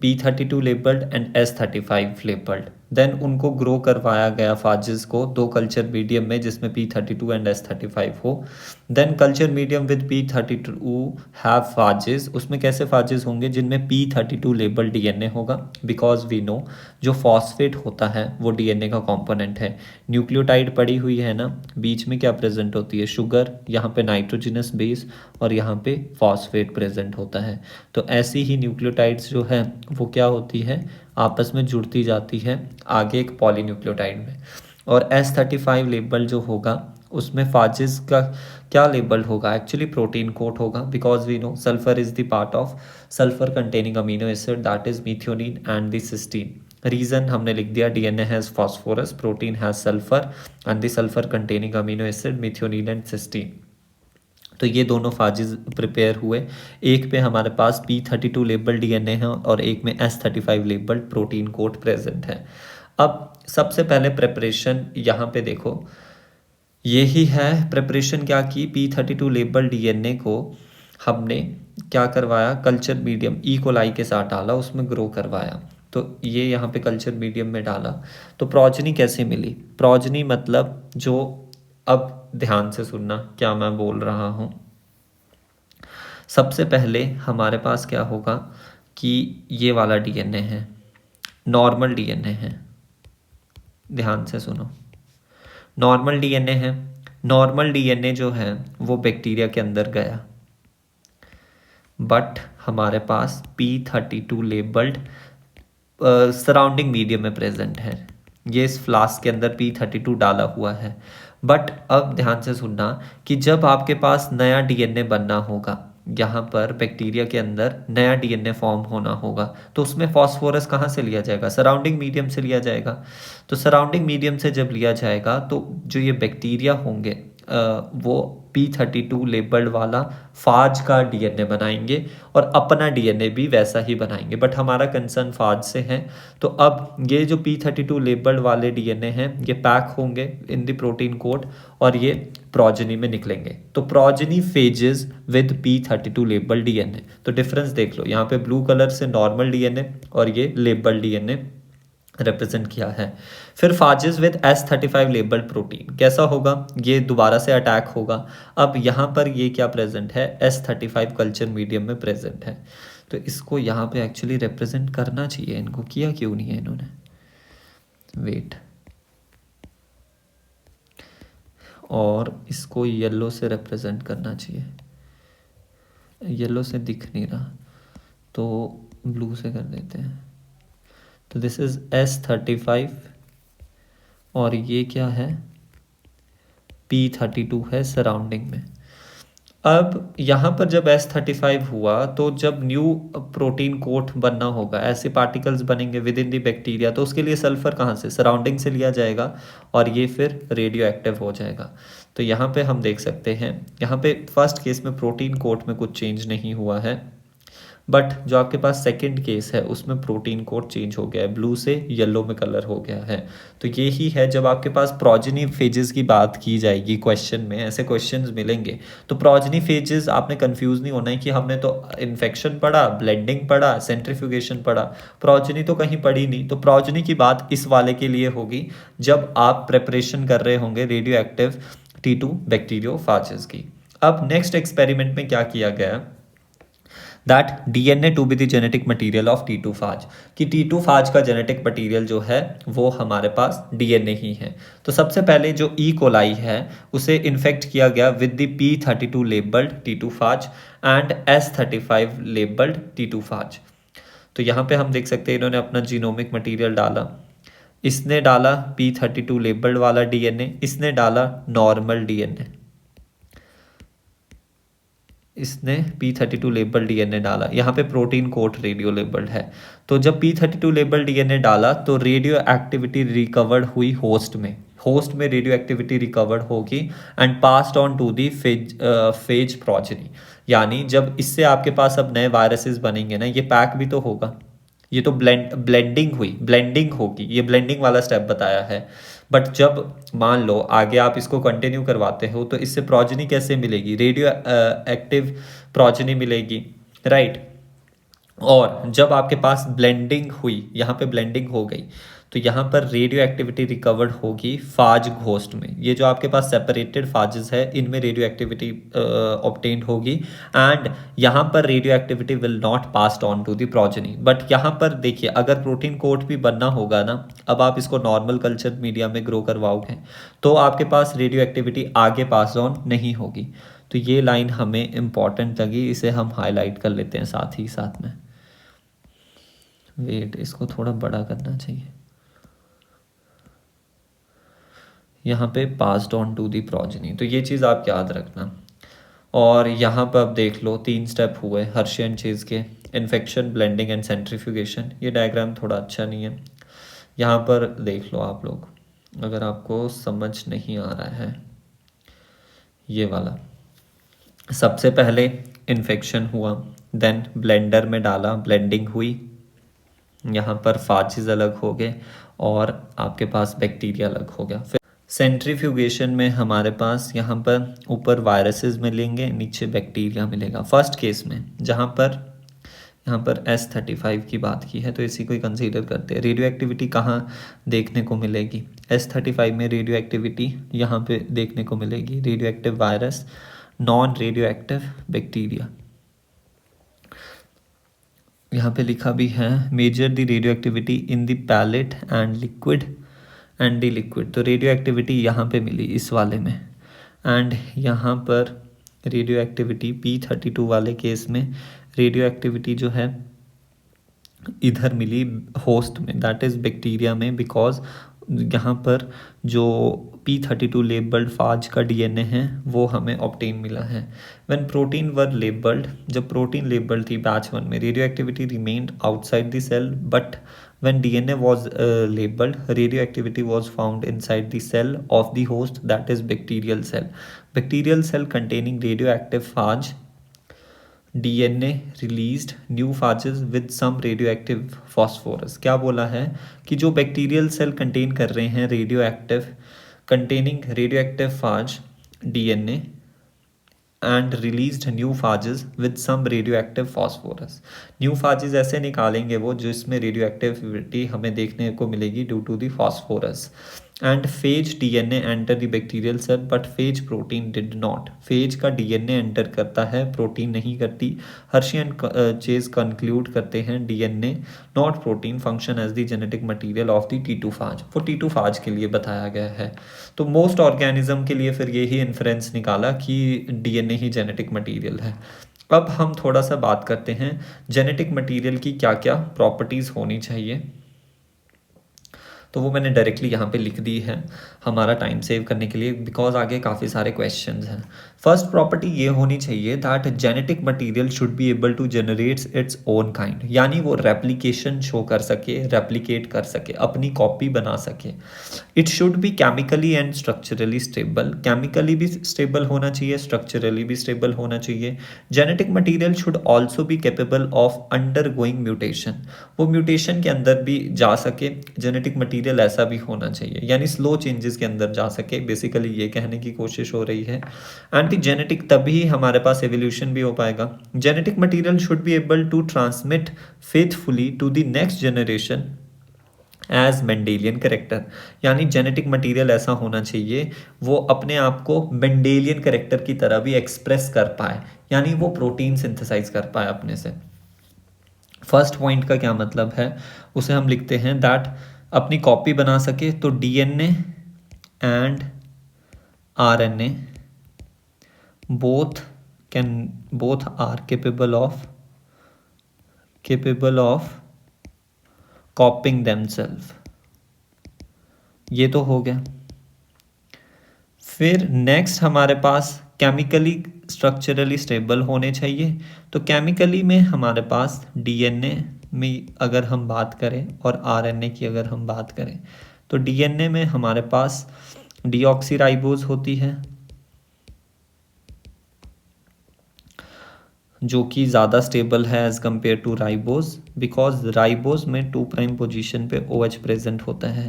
P32 labeled and S35 labeled, then उनको ग्रो करवाया गया फाजेस को दो कल्चर मीडियम में जिसमें P32 एंड S35 हो। Then culture medium with P32 have phages, उसमें कैसे फाजेस होंगे जिनमें P32 लेबल डीएनए होगा, बिकॉज वी नो जो फॉस्फेट होता है वो डीएनए का कंपोनेंट है। न्यूक्लियोटाइड पड़ी हुई है ना, बीच में क्या प्रेजेंट होती है, शुगर, यहाँ पे नाइट्रोजनस बेस और यहाँ पे फॉस्फेट प्रेजेंट होता है। तो ऐसी ही न्यूक्लियोटाइड्स जो है वो क्या होती है, आपस में जुड़ती जाती है आगे एक पॉलीन्यूक्लियोटाइड में। और S35 लेबल जो होगा उसमें फाजिस का क्या लेबल होगा, एक्चुअली प्रोटीन कोट होगा, because we know sulphur is the part of sulphur containing amino acid that is methionine and the cysteine. Reason हमने लिख दिया, DNA has phosphorus, protein has sulphur and the sulphur containing amino acid methionine and cysteine. तो ये दोनों फाजिज prepare हुए, एक पे हमारे पास P32 लेबल डीएनए है और एक में S35 label protein code present है। अब सबसे पहले प्रेपरेशन यहाँ पे देखो, यही है प्रेपरेशन क्या की, P32 लेबल डीएनए को हमने क्या करवाया, कल्चर मीडियम ई कोलाई के साथ डाला, उसमें ग्रो करवाया। तो ये यहाँ पे कल्चर मीडियम में डाला, तो प्रोजनी कैसे मिली, प्रोजनी मतलब जो, अब ध्यान से सुनना क्या मैं बोल रहा हूँ। सबसे पहले हमारे पास क्या होगा कि ये वाला डीएनए है, नॉर्मल डीएनए है, ध्यान से सुनो, नॉर्मल डीएनए है। नॉर्मल डीएनए जो है वो बैक्टीरिया के अंदर गया, बट हमारे पास P32 लेबल्ड सराउंडिंग मीडियम में प्रेजेंट है। ये इस फ्लास्क के अंदर P32 डाला हुआ है। बट अब ध्यान से सुनना कि जब आपके पास नया डीएनए बनना होगा, यहाँ पर बैक्टीरिया के अंदर नया डीएनए फॉर्म होना होगा, तो उसमें फॉस्फोरस कहाँ से लिया जाएगा, सराउंडिंग मीडियम से लिया जाएगा। तो सराउंडिंग मीडियम से जब लिया जाएगा तो जो ये बैक्टीरिया होंगे वो P32 लेबल्ड वाला फाज का डीएनए बनाएंगे और अपना डीएनए भी वैसा ही बनाएंगे, बट हमारा कंसर्न फाज से है। तो अब ये जो P32 लेबल्ड वाले डीएनए हैं ये पैक होंगे इन द प्रोटीन कोड और ये प्रोजनी में निकलेंगे। तो progeny phases with P32 labelled DNA, तो डिफरेंस देख लो, यहाँ पे ब्लू कलर से नॉर्मल डीएनए और ये लेबल्ड डीएनए रिप्रेजेंट किया है। फिर फाजेस विद S35 लेबल्ड प्रोटीन कैसा होगा, ये दोबारा से अटैक होगा। अब यहाँ पर ये क्या प्रेजेंट है, S35 कल्चर मीडियम में प्रेजेंट है। तो इसको यहाँ पे एक्चुअली रिप्रेजेंट करना चाहिए, इनको किया क्यों नहीं है इन्होंने, वेट, और इसको येलो से रिप्रेजेंट करना चाहिए, येलो से दिख नहीं रहा तो ब्लू से कर देते हैं। तो दिस इज S35 और ये क्या है, P32 है सराउंडिंग में। अब यहाँ पर जब S35 हुआ तो जब न्यू प्रोटीन कोट बनना होगा, ऐसे पार्टिकल्स बनेंगे विद इन द बैक्टीरिया, तो उसके लिए सल्फर कहाँ से, सराउंडिंग से लिया जाएगा और ये फिर रेडियो एक्टिव हो जाएगा। तो यहाँ पे हम देख सकते हैं, यहाँ पे फर्स्ट केस में प्रोटीन कोट में कुछ चेंज नहीं हुआ है, बट जो आपके पास सेकंड केस है उसमें प्रोटीन कोड चेंज हो गया है, ब्लू से येलो में कलर हो गया है। तो ये ही है, जब आपके पास प्रोजनी फेजेस की बात की जाएगी क्वेश्चन में, ऐसे क्वेश्चंस मिलेंगे, तो प्रोजनी फेजेस आपने कंफ्यूज नहीं होना है कि हमने तो इन्फेक्शन पढ़ा, ब्लेंडिंग पढ़ा, सेंट्रीफ्यूगेशन पढ़ा, प्रोजनी तो कहीं पढ़ी नहीं। तो प्रोजनी की बात इस वाले के लिए होगी जब आप प्रेपरेशन कर रहे होंगे रेडियो एक्टिव T2 बैक्टीरियोफाजेस की। अब नेक्स्ट एक्सपेरिमेंट में क्या किया गया, that DNA to be the genetic material of T2 phage, कि T2 फाज का जेनेटिक मटीरियल जो है वो हमारे पास डीएनए ही है। तो सबसे पहले जो ई कोलाई है उसे इन्फेक्ट किया गया with the P32 labelled T2 phage and S35 labelled T2 phage. तो यहाँ पे हम देख सकते हैं इन्होंने अपना जीनोमिक मटीरियल डाला, इसने डाला P32 लेबल्ड वाला डीएनए, इसने डाला नॉर्मल डीएनए, इसने P32 लेबल डीएनए डाला, यहाँ पे प्रोटीन कोट रेडियो लेबल्ड है। तो जब P32 लेबल डीएनए डाला तो रेडियो एक्टिविटी रिकवर्ड हुई होस्ट में, होस्ट में रेडियो एक्टिविटी रिकवर्ड होगी and passed on to the phage progeny. यानी जब इससे आपके पास अब नए वायरसेस बनेंगे ना, ये पैक भी तो होगा, ये तो ब्लेंडिंग होगी, ये ब्लेंडिंग वाला स्टेप बताया है। बट जब मान लो आगे आप इसको कंटिन्यू करवाते हो तो इससे प्रोजनी कैसे मिलेगी, रेडियो एक्टिव प्रोजनी मिलेगी, राइट। और जब आपके पास ब्लेंडिंग हुई, यहाँ पे ब्लेंडिंग हो गई, तो यहाँ पर रेडियो एक्टिविटी रिकवर्ड होगी फाज घोस्ट में। ये जो आपके पास सेपरेटेड फाजेस है, इनमें रेडियो एक्टिविटी ऑब्टेन्ड होगी, एंड यहाँ पर radio activity will not passed on to the progeny. But यहाँ पर देखिए, अगर प्रोटीन कोट भी बनना होगा ना, अब आप इसको नॉर्मल कल्चर मीडिया में ग्रो करवाओगे तो आपके पास रेडियो एक्टिविटी आगे पास ऑन नहीं होगी। तो ये लाइन हमें इम्पॉर्टेंट लगी, इसे हम हाईलाइट कर लेते हैं साथ ही साथ में। वेट, इसको थोड़ा बड़ा करना चाहिए। यहाँ पे passed on to the progeny, तो ये चीज़ आप याद रखना। और यहाँ पर अब देख लो 3 स्टेप हुए हर्शियन चीज़ के, इन्फेक्शन, ब्लेंडिंग एंड सेंट्रीफ्यूगेशन। ये डायग्राम थोड़ा अच्छा नहीं है, यहाँ पर देख लो आप लोग, अगर आपको समझ नहीं आ रहा है। ये वाला सबसे पहले इन्फेक्शन हुआ, देन ब्लेंडर में डाला, ब्लेंडिंग हुई, यहाँ पर फाजेस अलग हो गए और आपके पास बैक्टीरिया अलग हो गया। फिर सेंट्रीफ्यूगेशन में हमारे पास यहाँ पर ऊपर वायरसेस मिलेंगे, नीचे बैक्टीरिया मिलेगा। फर्स्ट केस में जहाँ पर यहाँ पर S35 की बात की है, तो इसी को ही कंसीडर करते हैं। रेडियो एक्टिविटी कहाँ देखने को मिलेगी? S35 में रेडियो एक्टिविटी यहाँ पे देखने को मिलेगी, radio active virus, non radio active bacteria. यहाँ पे लिखा भी है measure the radio activity in the pellet and liquid and the liquid. तो रेडियो एक्टिविटी यहाँ पे मिली इस वाले में, एंड यहाँ पर रेडियो एक्टिविटी P32 वाले केस में रेडियो एक्टिविटी जो है इधर मिली होस्ट में, दैट इज़ बैक्टीरिया में, बिकॉज यहाँ पर जो P32 लेबल्ड फाज का DNA है वो हमें ऑब्टेन मिला है। व्हेन प्रोटीन वर लेबल्ड, जब प्रोटीन लेबल्ड थी बैच 1 में, radio activity remained outside the cell, but when DNA was labeled, radioactivity was found inside the cell of the host, that is bacterial cell. Bacterial cell containing radioactive phage, DNA released new phages with some radioactive phosphorus। क्या बोला है कि जो bacterial cell contain कर रहे हैं radioactive, containing radioactive phage DNA and released new phages with some radioactive phosphorus. New phages ऐसे निकालेंगे वो जिसमें रेडियो एक्टिविटी हमें देखने को मिलेगी due to the phosphorus. And phage DNA enter the bacterial cell but phage protein did not. Phage का DNA enter करता है, प्रोटीन नहीं करती। हर्शियन चेज कंक्लूड करते हैं DNA not protein function as the genetic material of the T2 phage. वो T2 फाज के लिए बताया गया है। तो मोस्ट ऑर्गेनिज्म के लिए फिर यही इन्फ्रेंस निकाला कि DNA ही जेनेटिक मटीरियल है। अब हम थोड़ा सा बात करते हैं जेनेटिक मटीरियल की क्या क्या प्रॉपर्टीज़ होनी चाहिए, तो वो मैंने डायरेक्टली यहाँ पे लिख दी है हमारा टाइम सेव करने के लिए, बिकॉज आगे काफ़ी सारे क्वेश्चंस हैं। फर्स्ट प्रॉपर्टी ये होनी चाहिए that genetic material should be able to generate its own kind, यानी वो रेप्लिकेशन शो कर सके, रेप्लिकेट कर सके, अपनी कॉपी बना सके। It should be chemically and structurally stable, chemically भी स्टेबल होना चाहिए, स्ट्रक्चरली भी स्टेबल होना चाहिए। Genetic material should also be capable of undergoing mutation, वो म्यूटेशन के अंदर भी जा सके। जेनेटिक मटीरियल ऐसा भी होना चाहिए, यानी स्लो चेंजेस के अंदर जा सके, बेसिकली ये कहने की कोशिश हो रही है। एंटी जेनेटिक तभी हमारे पास एवोल्यूशन भी हो पाएगा। Genetic material should be able to transmit faithfully to the next generation as Mendelian character, यानी जेनेटिक मटेरियल ऐसा होना चाहिए वो अपने आप को मेंडेलियन करेक्टर की तरह भी एक्सप्रेस कर पाए, यानी वो प्रोटीन सिंथेसाइज कर पाए अपने से। फर्स्ट पॉइंट का क्या मतलब है, उसे हम लिखते हैं दैट अपनी कॉपी बना सके। तो DNA and RNA both are capable of copying themselves। ये तो हो गया। फिर नेक्स्ट हमारे पास केमिकली स्ट्रक्चरली स्टेबल होने चाहिए। तो केमिकली में हमारे पास DNA में अगर हम बात करें और RNA की अगर हम बात करें, तो DNA में हमारे पास डीऑक्सीराइबोज होती है जो कि ज़्यादा स्टेबल है as compare to ribose, because ribose में 2' पोजीशन पे OH प्रेजेंट होता है,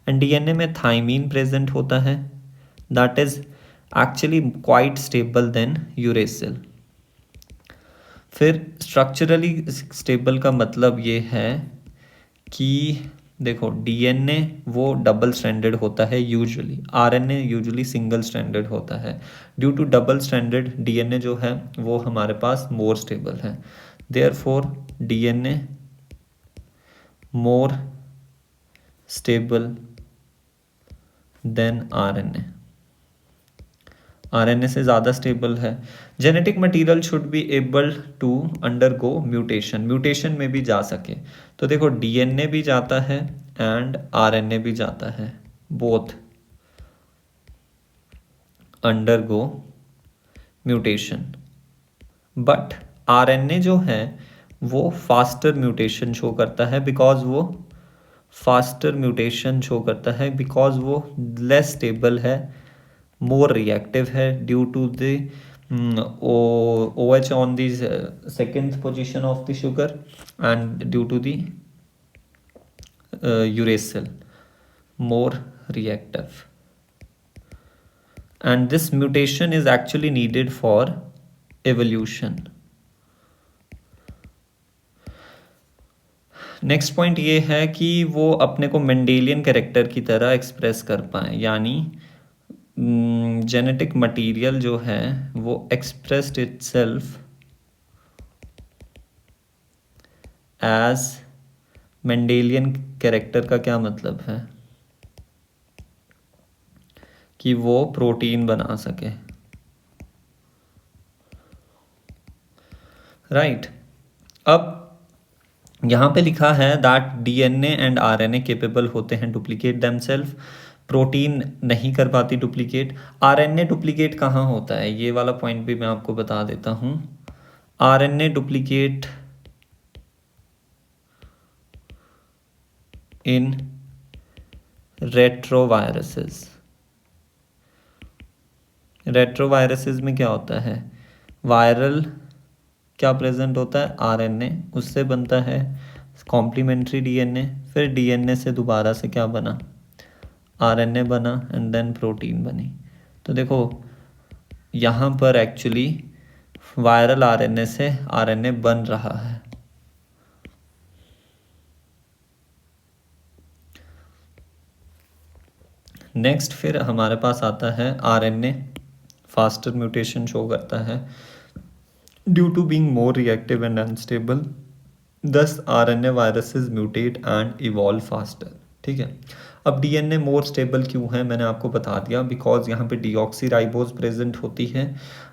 एंड DNA में थाइमीन प्रेजेंट होता है, that is actually quite stable than uracil। फिर स्ट्रक्चरली स्टेबल का मतलब ये है कि देखो डीएनए वो डबल स्ट्रैंडेड होता है usually, RNA usually single stranded होता है। Due to double stranded DNA जो है वो हमारे पास मोर स्टेबल है। Therefore DNA more stable than RNA, RNA से ज़्यादा स्टेबल है। Genetic material should be able to undergo mutation, mutation में भी जा सके। तो देखो डीएनए भी जाता है एंड आरएनए भी जाता है, both undergo mutation. But RNA जो है वो फास्टर म्यूटेशन शो करता है, बिकॉज वो फास्टर म्यूटेशन शो करता है बिकॉज वो लेस स्टेबल है, more reactive है due to the OH on the second position of the sugar and due to the uracil, more reactive, and this mutation is actually needed for evolution. Next point ये है कि वो अपने को Mendelian character की तरह express कर पाए, यानी जेनेटिक मटेरियल जो है वो expressed itself as Mendelian character का क्या मतलब है कि वो प्रोटीन बना सके, राइट। अब यहाँ पे लिखा है that DNA and RNA capable होते हैं डुप्लीकेट देमसेल्फ, प्रोटीन नहीं कर पाती डुप्लीकेट। आरएनए डुप्लीकेट कहाँ होता है, ये वाला पॉइंट भी मैं आपको बता देता हूँ। आरएनए डुप्लीकेट इन रेट्रोवायरसेस, रेट्रोवायरसेस में क्या होता है, वायरल क्या प्रेजेंट होता है, आरएनए, उससे बनता है कॉम्प्लीमेंट्री डीएनए, फिर डीएनए से दोबारा से क्या बना, आरएनए बना एंड देन प्रोटीन बनी। तो देखो यहाँ पर एक्चुअली वायरल आरएनए से आरएनए बन रहा है। नेक्स्ट फिर हमारे पास आता है आरएनए फास्टर म्यूटेशन शो करता है due to being more reactive and unstable, thus RNA viruses mutate and evolve faster. ठीक है, अब डीएनए मोर स्टेबल क्यों है मैंने आपको बता दिया, बिकॉज यहाँ पे डीऑक्सीराइबोज प्रेजेंट होती है,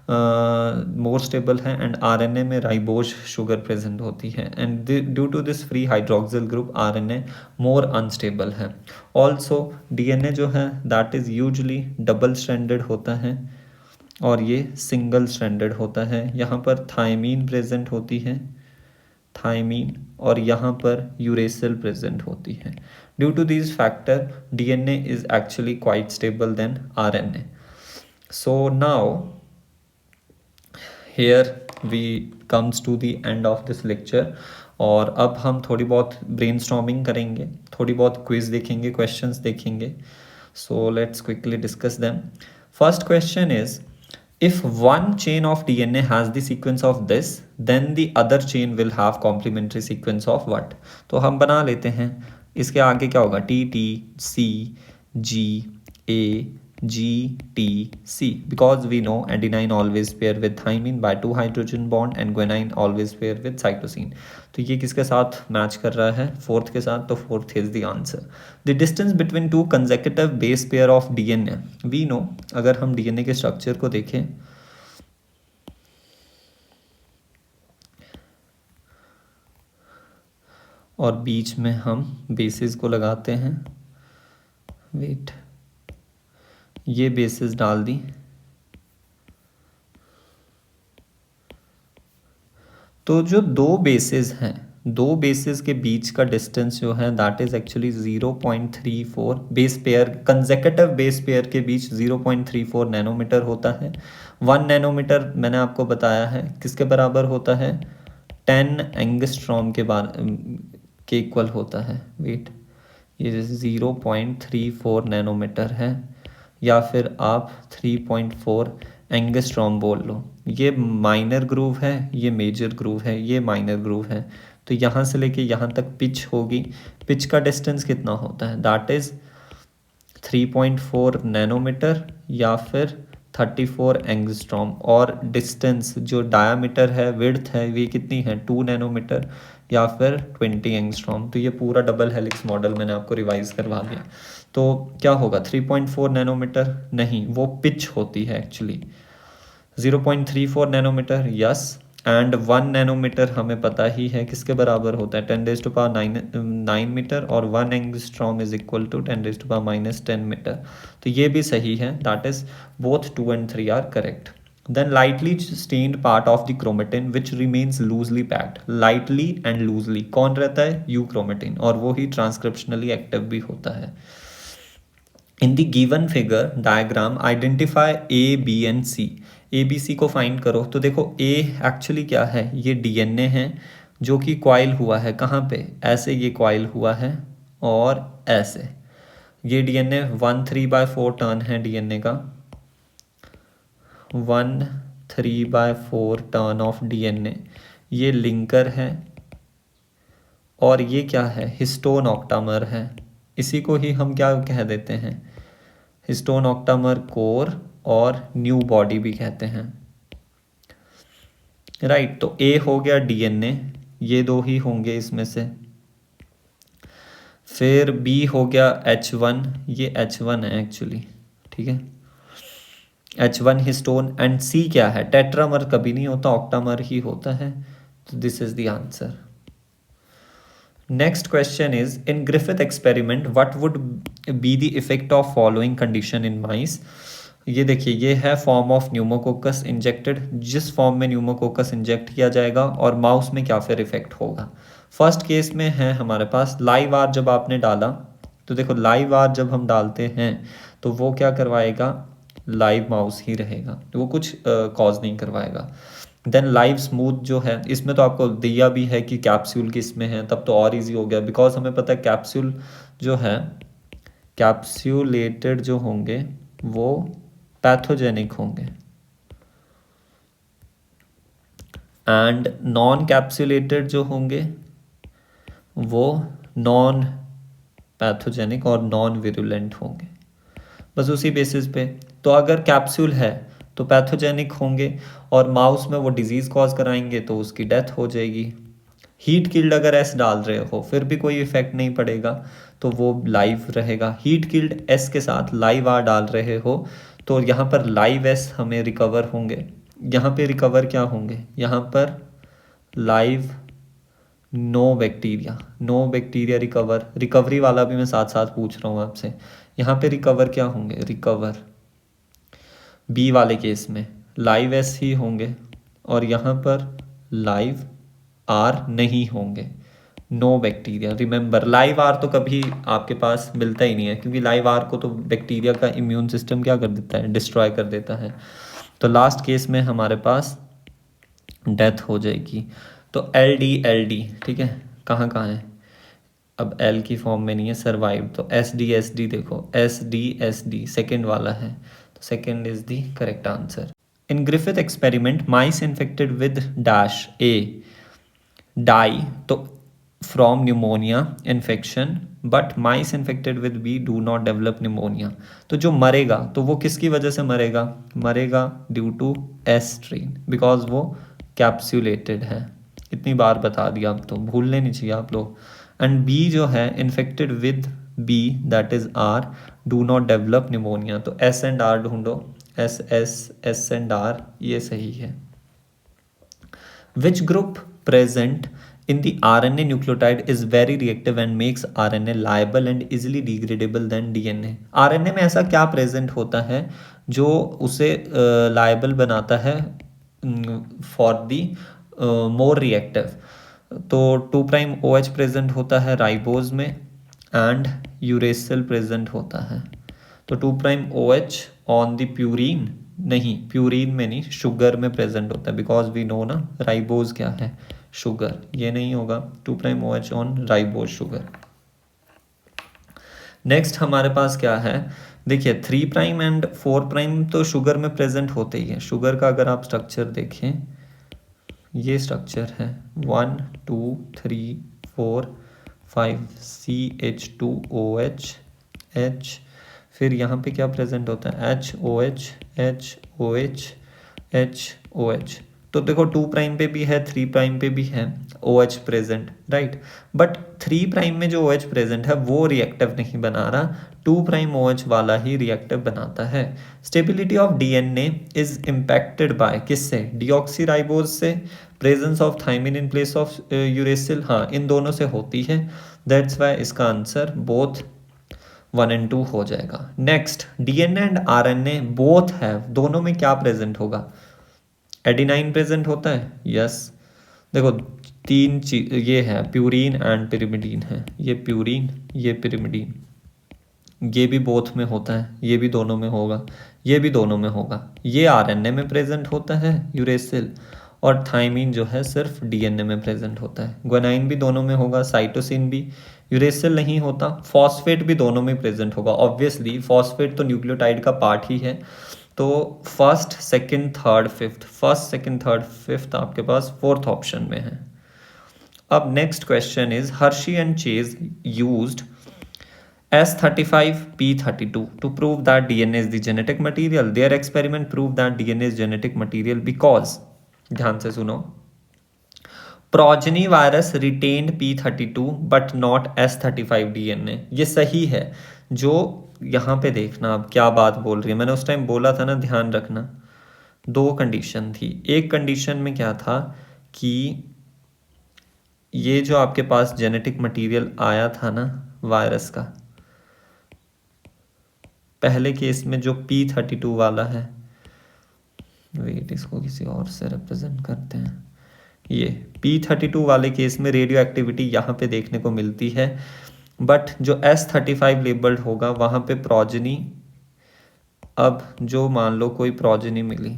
मोर स्टेबल है, एंड आरएनए में राइबोज शुगर प्रेजेंट होती है, and due to this free hydroxyl group RNA more unstable है। ऑल्सो डीएनए जो है that is usually double stranded होता है और ये सिंगल स्ट्रैंडेड होता है। यहाँ पर थायमीन प्रेजेंट होती है, थायमीन, और यहाँ पर यूरेसिल प्रेजेंट होती है। Due to this factor DNA is actually quite stable than RNA. So now here we comes to the end of this lecture, और अब हम थोड़ी बहुत ब्रेनस्टॉर्मिंग करेंगे, थोड़ी बहुत क्विज देखेंगे, क्वेश्चंस देखेंगे। So let's quickly discuss them. First question is, if one chain of DNA has the sequence of this, then the other chain will have complementary sequence of what? तो हम बना लेते हैं, इसके आगे क्या होगा, T T C G A G T C, because we know adenine always pair with thymine by 2 hydrogen bond and guanine always pair with cytosine। तो ये किसके साथ मैच कर रहा है, फोर्थ के साथ, तो fourth is the answer. The distance between two consecutive base pair of DNA, we know, अगर हम डीएनए के स्ट्रक्चर को देखें, और बीच में हम बेसिस को लगाते हैं, वेट, ये बेसिस डाल दी, तो जो दो बेसिस हैं, दो बेसिस के बीच का डिस्टेंस जो है that is actually 0.34, base pair, consecutive base pair के बीच 0.34 नैनोमीटर होता है। 1 नैनोमीटर मैंने आपको बताया है किसके बराबर होता है, 10 एंगस्ट्रॉम के इक्वल होता है। वेट, ये 0.34 नैनोमीटर है, या फिर आप 3.4 एंगस्ट्रॉम बोल लो। ये माइनर ग्रूव है, ये मेजर ग्रूव है, ये माइनर ग्रूव है। तो यहाँ से लेके यहाँ तक पिच होगी। पिच का डिस्टेंस कितना होता है? दैट इज़ 3.4 नैनोमीटर या फिर 34 एंगस्ट्रॉम। और डिस्टेंस जो डायामीटर है, विड्थ है, ये कितनी है? 2 नैनोमीटर या फिर 20 एंगस्ट्रॉम। तो ये पूरा डबल हेलिक्स मॉडल मैंने आपको रिवाइज करवा दिया। तो क्या होगा? 3.4 नैनोमीटर नहीं, वो पिच होती है actually. 0.34 nanometre, yes. And 1 nanometre हमें पता ही है किसके बराबर होता है? 10⁻9 मीटर। और 1 angstrom is equal to 10⁻−10 metre. तो ये भी सही है। That is both 2 and 3 are correct. Then lightly stained part of the chromatin which remains loosely packed. Lightly and loosely कौन रहता है? यूक्रोमेटिन, और वो ही ट्रांसक्रिप्शनली एक्टिव भी होता है। In the given figure diagram identify A, B and C. A, B, C को find करो। तो देखो A एक्चुअली क्या है? ये डीएनए है जो कि कॉइल हुआ है। कहाँ पे? ऐसे ये कॉइल हुआ है और ऐसे। ये डीएनए 1/3/4 टर्न है डीएनए का। 1/3/4 टर्न ऑफ डीएनए। ये लिंकर है और ये क्या है? हिस्टोन ऑक्टामर है। इसी को ही हम क्या कह देते हैं? हिस्टोन ऑक्टामर कोर और न्यू बॉडी भी कहते हैं। राइट। तो ए हो गया डीएनए, ये दो ही होंगे इसमें से। फिर बी हो गया H1, ये H1 है एक्चुअली, ठीक है। H1 histone. एंड सी क्या है? टेट्रामर कभी नहीं होता, ऑक्टामर ही होता है। तो this is the answer. Next question is, in Griffith experiment, what would be the effect of following condition in mice? ये देखिए, ये है फॉर्म ऑफ न्यूमोकोकस इंजेक्टेड। जिस फॉर्म में न्यूमोकोकस इंजेक्ट किया जाएगा और माउस में क्या फिर इफेक्ट होगा? फर्स्ट केस में है हमारे पास लाइव आर जब आपने डाला, तो देखो लाइव आर जब हम डालते हैं तो वो क्या करवाएगा? लाइव माउस ही रहेगा, वो कुछ कॉज नहीं करवाएगा। देन लाइव स्मूथ जो है, इसमें तो आपको दिया भी है कि कैप्सूल किस में है, तब तो और इजी हो गया, बिकॉज हमें पता है कैप्सूल जो है, कैप्सूलेटेड जो होंगे वो पैथोजेनिक होंगे एंड नॉन कैप्सूलेटेड जो होंगे वो नॉन पैथोजेनिक और नॉन विरुलेंट होंगे। बस उसी बेसिस पे। तो अगर कैप्सूल है तो पैथोजेनिक होंगे और माउस में वो डिजीज़ कॉज कराएंगे तो उसकी डेथ हो जाएगी। हीट किल्ड अगर एस डाल रहे हो फिर भी कोई इफेक्ट नहीं पड़ेगा, तो वो लाइव रहेगा। हीट किल्ड एस के साथ लाइव आर डाल रहे हो तो यहाँ पर लाइव एस हमें रिकवर होंगे। यहाँ पे रिकवर क्या होंगे? यहाँ पर live no bacteria recover. Recovery वाला भी मैं साथ साथ पूछ रहा हूँ आपसे। यहाँ पे रिकवर क्या होंगे? रिकवर बी वाले केस में लाइव एस ही होंगे और यहाँ पर लाइव आर नहीं होंगे, no bacteria. Remember, live R तो कभी आपके पास मिलता ही नहीं है, क्योंकि लाइव आर को तो बैक्टीरिया का इम्यून सिस्टम क्या कर देता है? डिस्ट्रॉय कर देता है। तो लास्ट केस में हमारे पास डेथ हो जाएगी। तो एल डी, ठीक है, कहाँ कहाँ है? अब एल की फॉर्म में नहीं है, सर्वाइव। तो एस डी देखो, एस डी सेकेंड वाला है, तो second is the correct answer. In Griffith experiment mice infected with dash A die तो from pneumonia infection, but mice infected with B do not develop pneumonia. तो जो मरेगा तो वो किसकी वजह से मरेगा? मरेगा due to S strain, because वो कैप्सूलेटेड है। इतनी बार बता दिया, अब तो भूलने नहीं चाहिए आप लोग। एंड बी जो है infected with B that is R do not develop pneumonia. तो एस एंड आर ढूंढो, एस एंड आर, ये सही है। Which group present in the RNA nucleotide is very reactive and makes RNA liable and easily degradable than DNA? RNA में ऐसा क्या present होता है जो उसे लाइबल बनाता है फॉर दी मोर रिएक्टिव? तो 2' OH प्रेजेंट होता है राइबोज में एंड यूरेसिल प्रेजेंट होता है। तो 2' OH ऑन द प्यूरीन नहीं, प्यूरीन में नहीं, शुगर में प्रेजेंट होता है, बिकॉज वी नो ना राइबोज क्या है, शुगर। ये नहीं होगा 2' OH on ribose sugar. Next हमारे पास क्या है? देखिए 3' एंड 4' तो शुगर में प्रेजेंट होते ही है। शुगर का अगर आप स्ट्रक्चर देखें, ये स्ट्रक्चर है 1 2 3 4 5 CH2OH H, फिर यहाँ पे क्या प्रेजेंट होता है HOH HOH HOH। तो देखो 2' पे भी है, 3' पे भी है OH प्रेजेंट, राइट। बट 3' में जो OH प्रेजेंट है वो रिएक्टिव नहीं बना रहा, 2' OH वाला ही रिएक्टिव बनाता है। Stability of DNA is impacted by किससे? डीऑक्सीराइबोज से, presence of thymine in place of uracil, हाँ इन दोनों से होती है। दैट्स वाई इसका आंसर बोथ 1 and 2 हो जाएगा। Next, DNA and RNA both have, दोनों में क्या प्रेजेंट होगा? एडिनाइन प्रेजेंट होता है, यस। देखो तीन चीज ये है, प्यूरीन एंड पिरिमिडीन है, ये प्यूरीन ये पिरिमिडीन, ये भी बोथ में होता है, ये भी दोनों में होगा, ये भी दोनों में होगा। ये RNA में प्रेजेंट होता है यूरेसिल, और थाइमिन जो है सिर्फ DNA में प्रेजेंट होता है। ग्वानाइन भी दोनों में होगा, साइटोसिन भी, यूरेसिल नहीं होता। फॉस्फेट भी दोनों में प्रेजेंट होगा, ऑब्वियसली फॉस्फेट तो न्यूक्लियोटाइड का पार्ट ही है। तो first second third fifth, first second third fifth आपके पास फोर्थ ऑप्शन में है। अब next question is, Hershey and chase used S35P32 to prove that DNA is the genetic material. Their experiment proved that DNA is genetic material because, ध्यान से सुनो, progeny virus retained P32 but not S35 DNA। ये सही है। जो यहाँ पे देखना अब क्या बात बोल रही है, मैंने उस टाइम बोला था ना, ध्यान रखना। दो कंडीशन थी, एक कंडीशन में क्या था कि ये जो आपके पास जेनेटिक मटेरियल आया था ना वायरस का, पहले केस में जो P32 वाला है, वेट इसको किसी और से रिप्रेजेंट करते हैं, ये P32 वाले केस में रेडियो एक्टिविटी यहाँ पे देखने को मिलती है, बट जो S35 लेबल्ड होगा वहाँ पे प्रोजनी, अब जो मान लो कोई प्रोजनी मिली,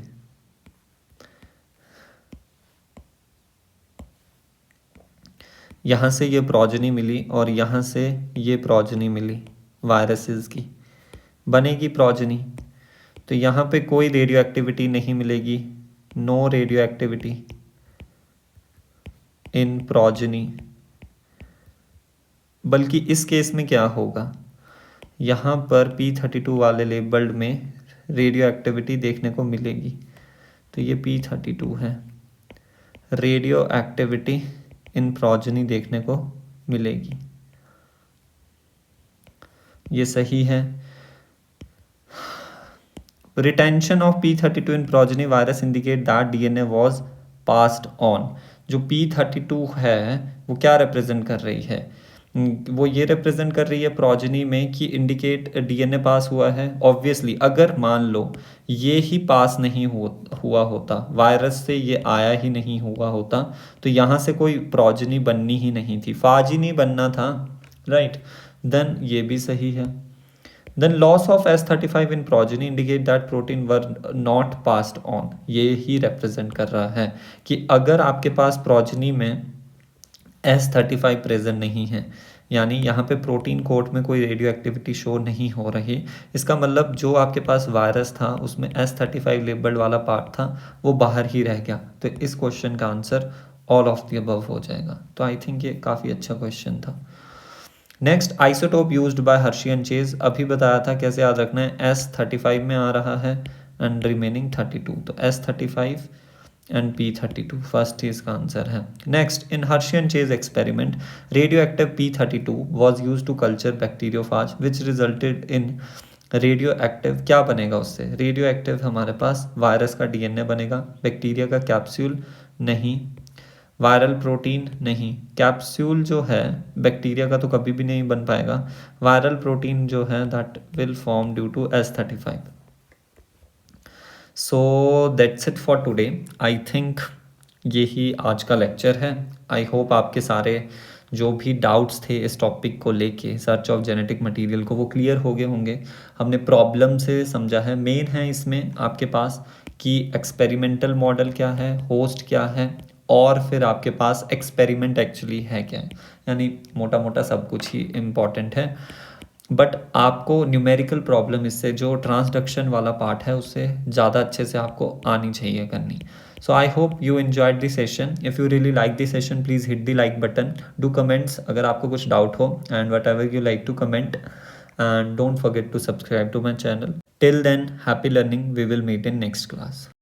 यहाँ से ये प्रोजनी मिली और यहाँ से ये प्रोजनी मिली वायरसेस की, बनेगी प्रोजनी। तो यहाँ पे कोई रेडियो एक्टिविटी नहीं मिलेगी, no radio activity in progeny. बल्कि इस केस में क्या होगा, यहाँ पर P32 वाले लेबल्ड में रेडियो एक्टिविटी देखने को मिलेगी। तो ये P32 है, रेडियो एक्टिविटी इन प्रोजनी देखने को मिलेगी, ये सही है। Retention of P32 in progeny virus indicate that DNA was passed on. जो P32 है वो क्या रिप्रेजेंट कर रही है? वो ये रिप्रेजेंट कर रही है प्रोजनी में कि इंडिकेट DNA पास हुआ है। ऑब्वियसली अगर मान लो ये ही पास नहीं हुआ होता, वायरस से ये आया ही नहीं हुआ होता, तो यहाँ से कोई प्रोजनी बननी ही नहीं थी, फाज ही नहीं बनना था, राइट। देन ये भी सही है। Then loss of S35 in progeny indicate that protein were not passed on। ये ही represent कर रहा है कि अगर आपके पास progeny में S35 प्रेजेंट नहीं है, यानी यहाँ पे प्रोटीन कोट में कोई रेडियो एक्टिविटी शो नहीं हो रही, इसका मतलब जो आपके पास वायरस था उसमें S35 लेबल्ड वाला पार्ट था वो बाहर ही रह गया। तो इस क्वेश्चन का answer all of the above हो जाएगा। तो आई थिंक ये काफ़ी अच्छा क्वेश्चन था। Next, isotope used by Hershey and chase, अभी बताया था कैसे याद रखना है, S35 में आ रहा है एंड रिमेनिंग 32, तो S35 एंड P32 फर्स्ट ही इसका आंसर है। Next, in Hershey and Chase experiment radio active P32 was use to culture bacteriophage which resulted in radio active, क्या बनेगा उससे? रेडियो एक्टिव हमारे पास वायरस का DNA बनेगा, बैक्टीरिया का कैप्सूल नहीं, वायरल प्रोटीन नहीं। कैप्सूल जो है बैक्टीरिया का तो कभी भी नहीं बन पाएगा, वायरल प्रोटीन जो है that will form due to S35। So that's it for today. I think यही आज का लेक्चर है। आई होप आपके सारे जो भी डाउट्स थे इस टॉपिक को लेके, सर्च ऑफ जेनेटिक मटेरियल को, वो क्लियर हो गए होंगे। हमने प्रॉब्लम से समझा है, मेन है इसमें आपके पास कि एक्सपेरिमेंटल मॉडल क्या है, होस्ट क्या है, और फिर आपके पास एक्सपेरिमेंट एक्चुअली है क्या है, यानी मोटा मोटा सब कुछ ही इम्पॉर्टेंट है। बट आपको न्यूमेरिकल प्रॉब्लम इससे जो ट्रांसडक्शन वाला पार्ट है उससे ज़्यादा अच्छे से आपको आनी चाहिए करनी. So I hope you enjoyed the session. If you really like the session, please hit the like button. Do comments अगर आपको कुछ doubt हो, and whatever you like to comment. And don't forget to subscribe to my channel. Till then, happy learning. We will meet in next class.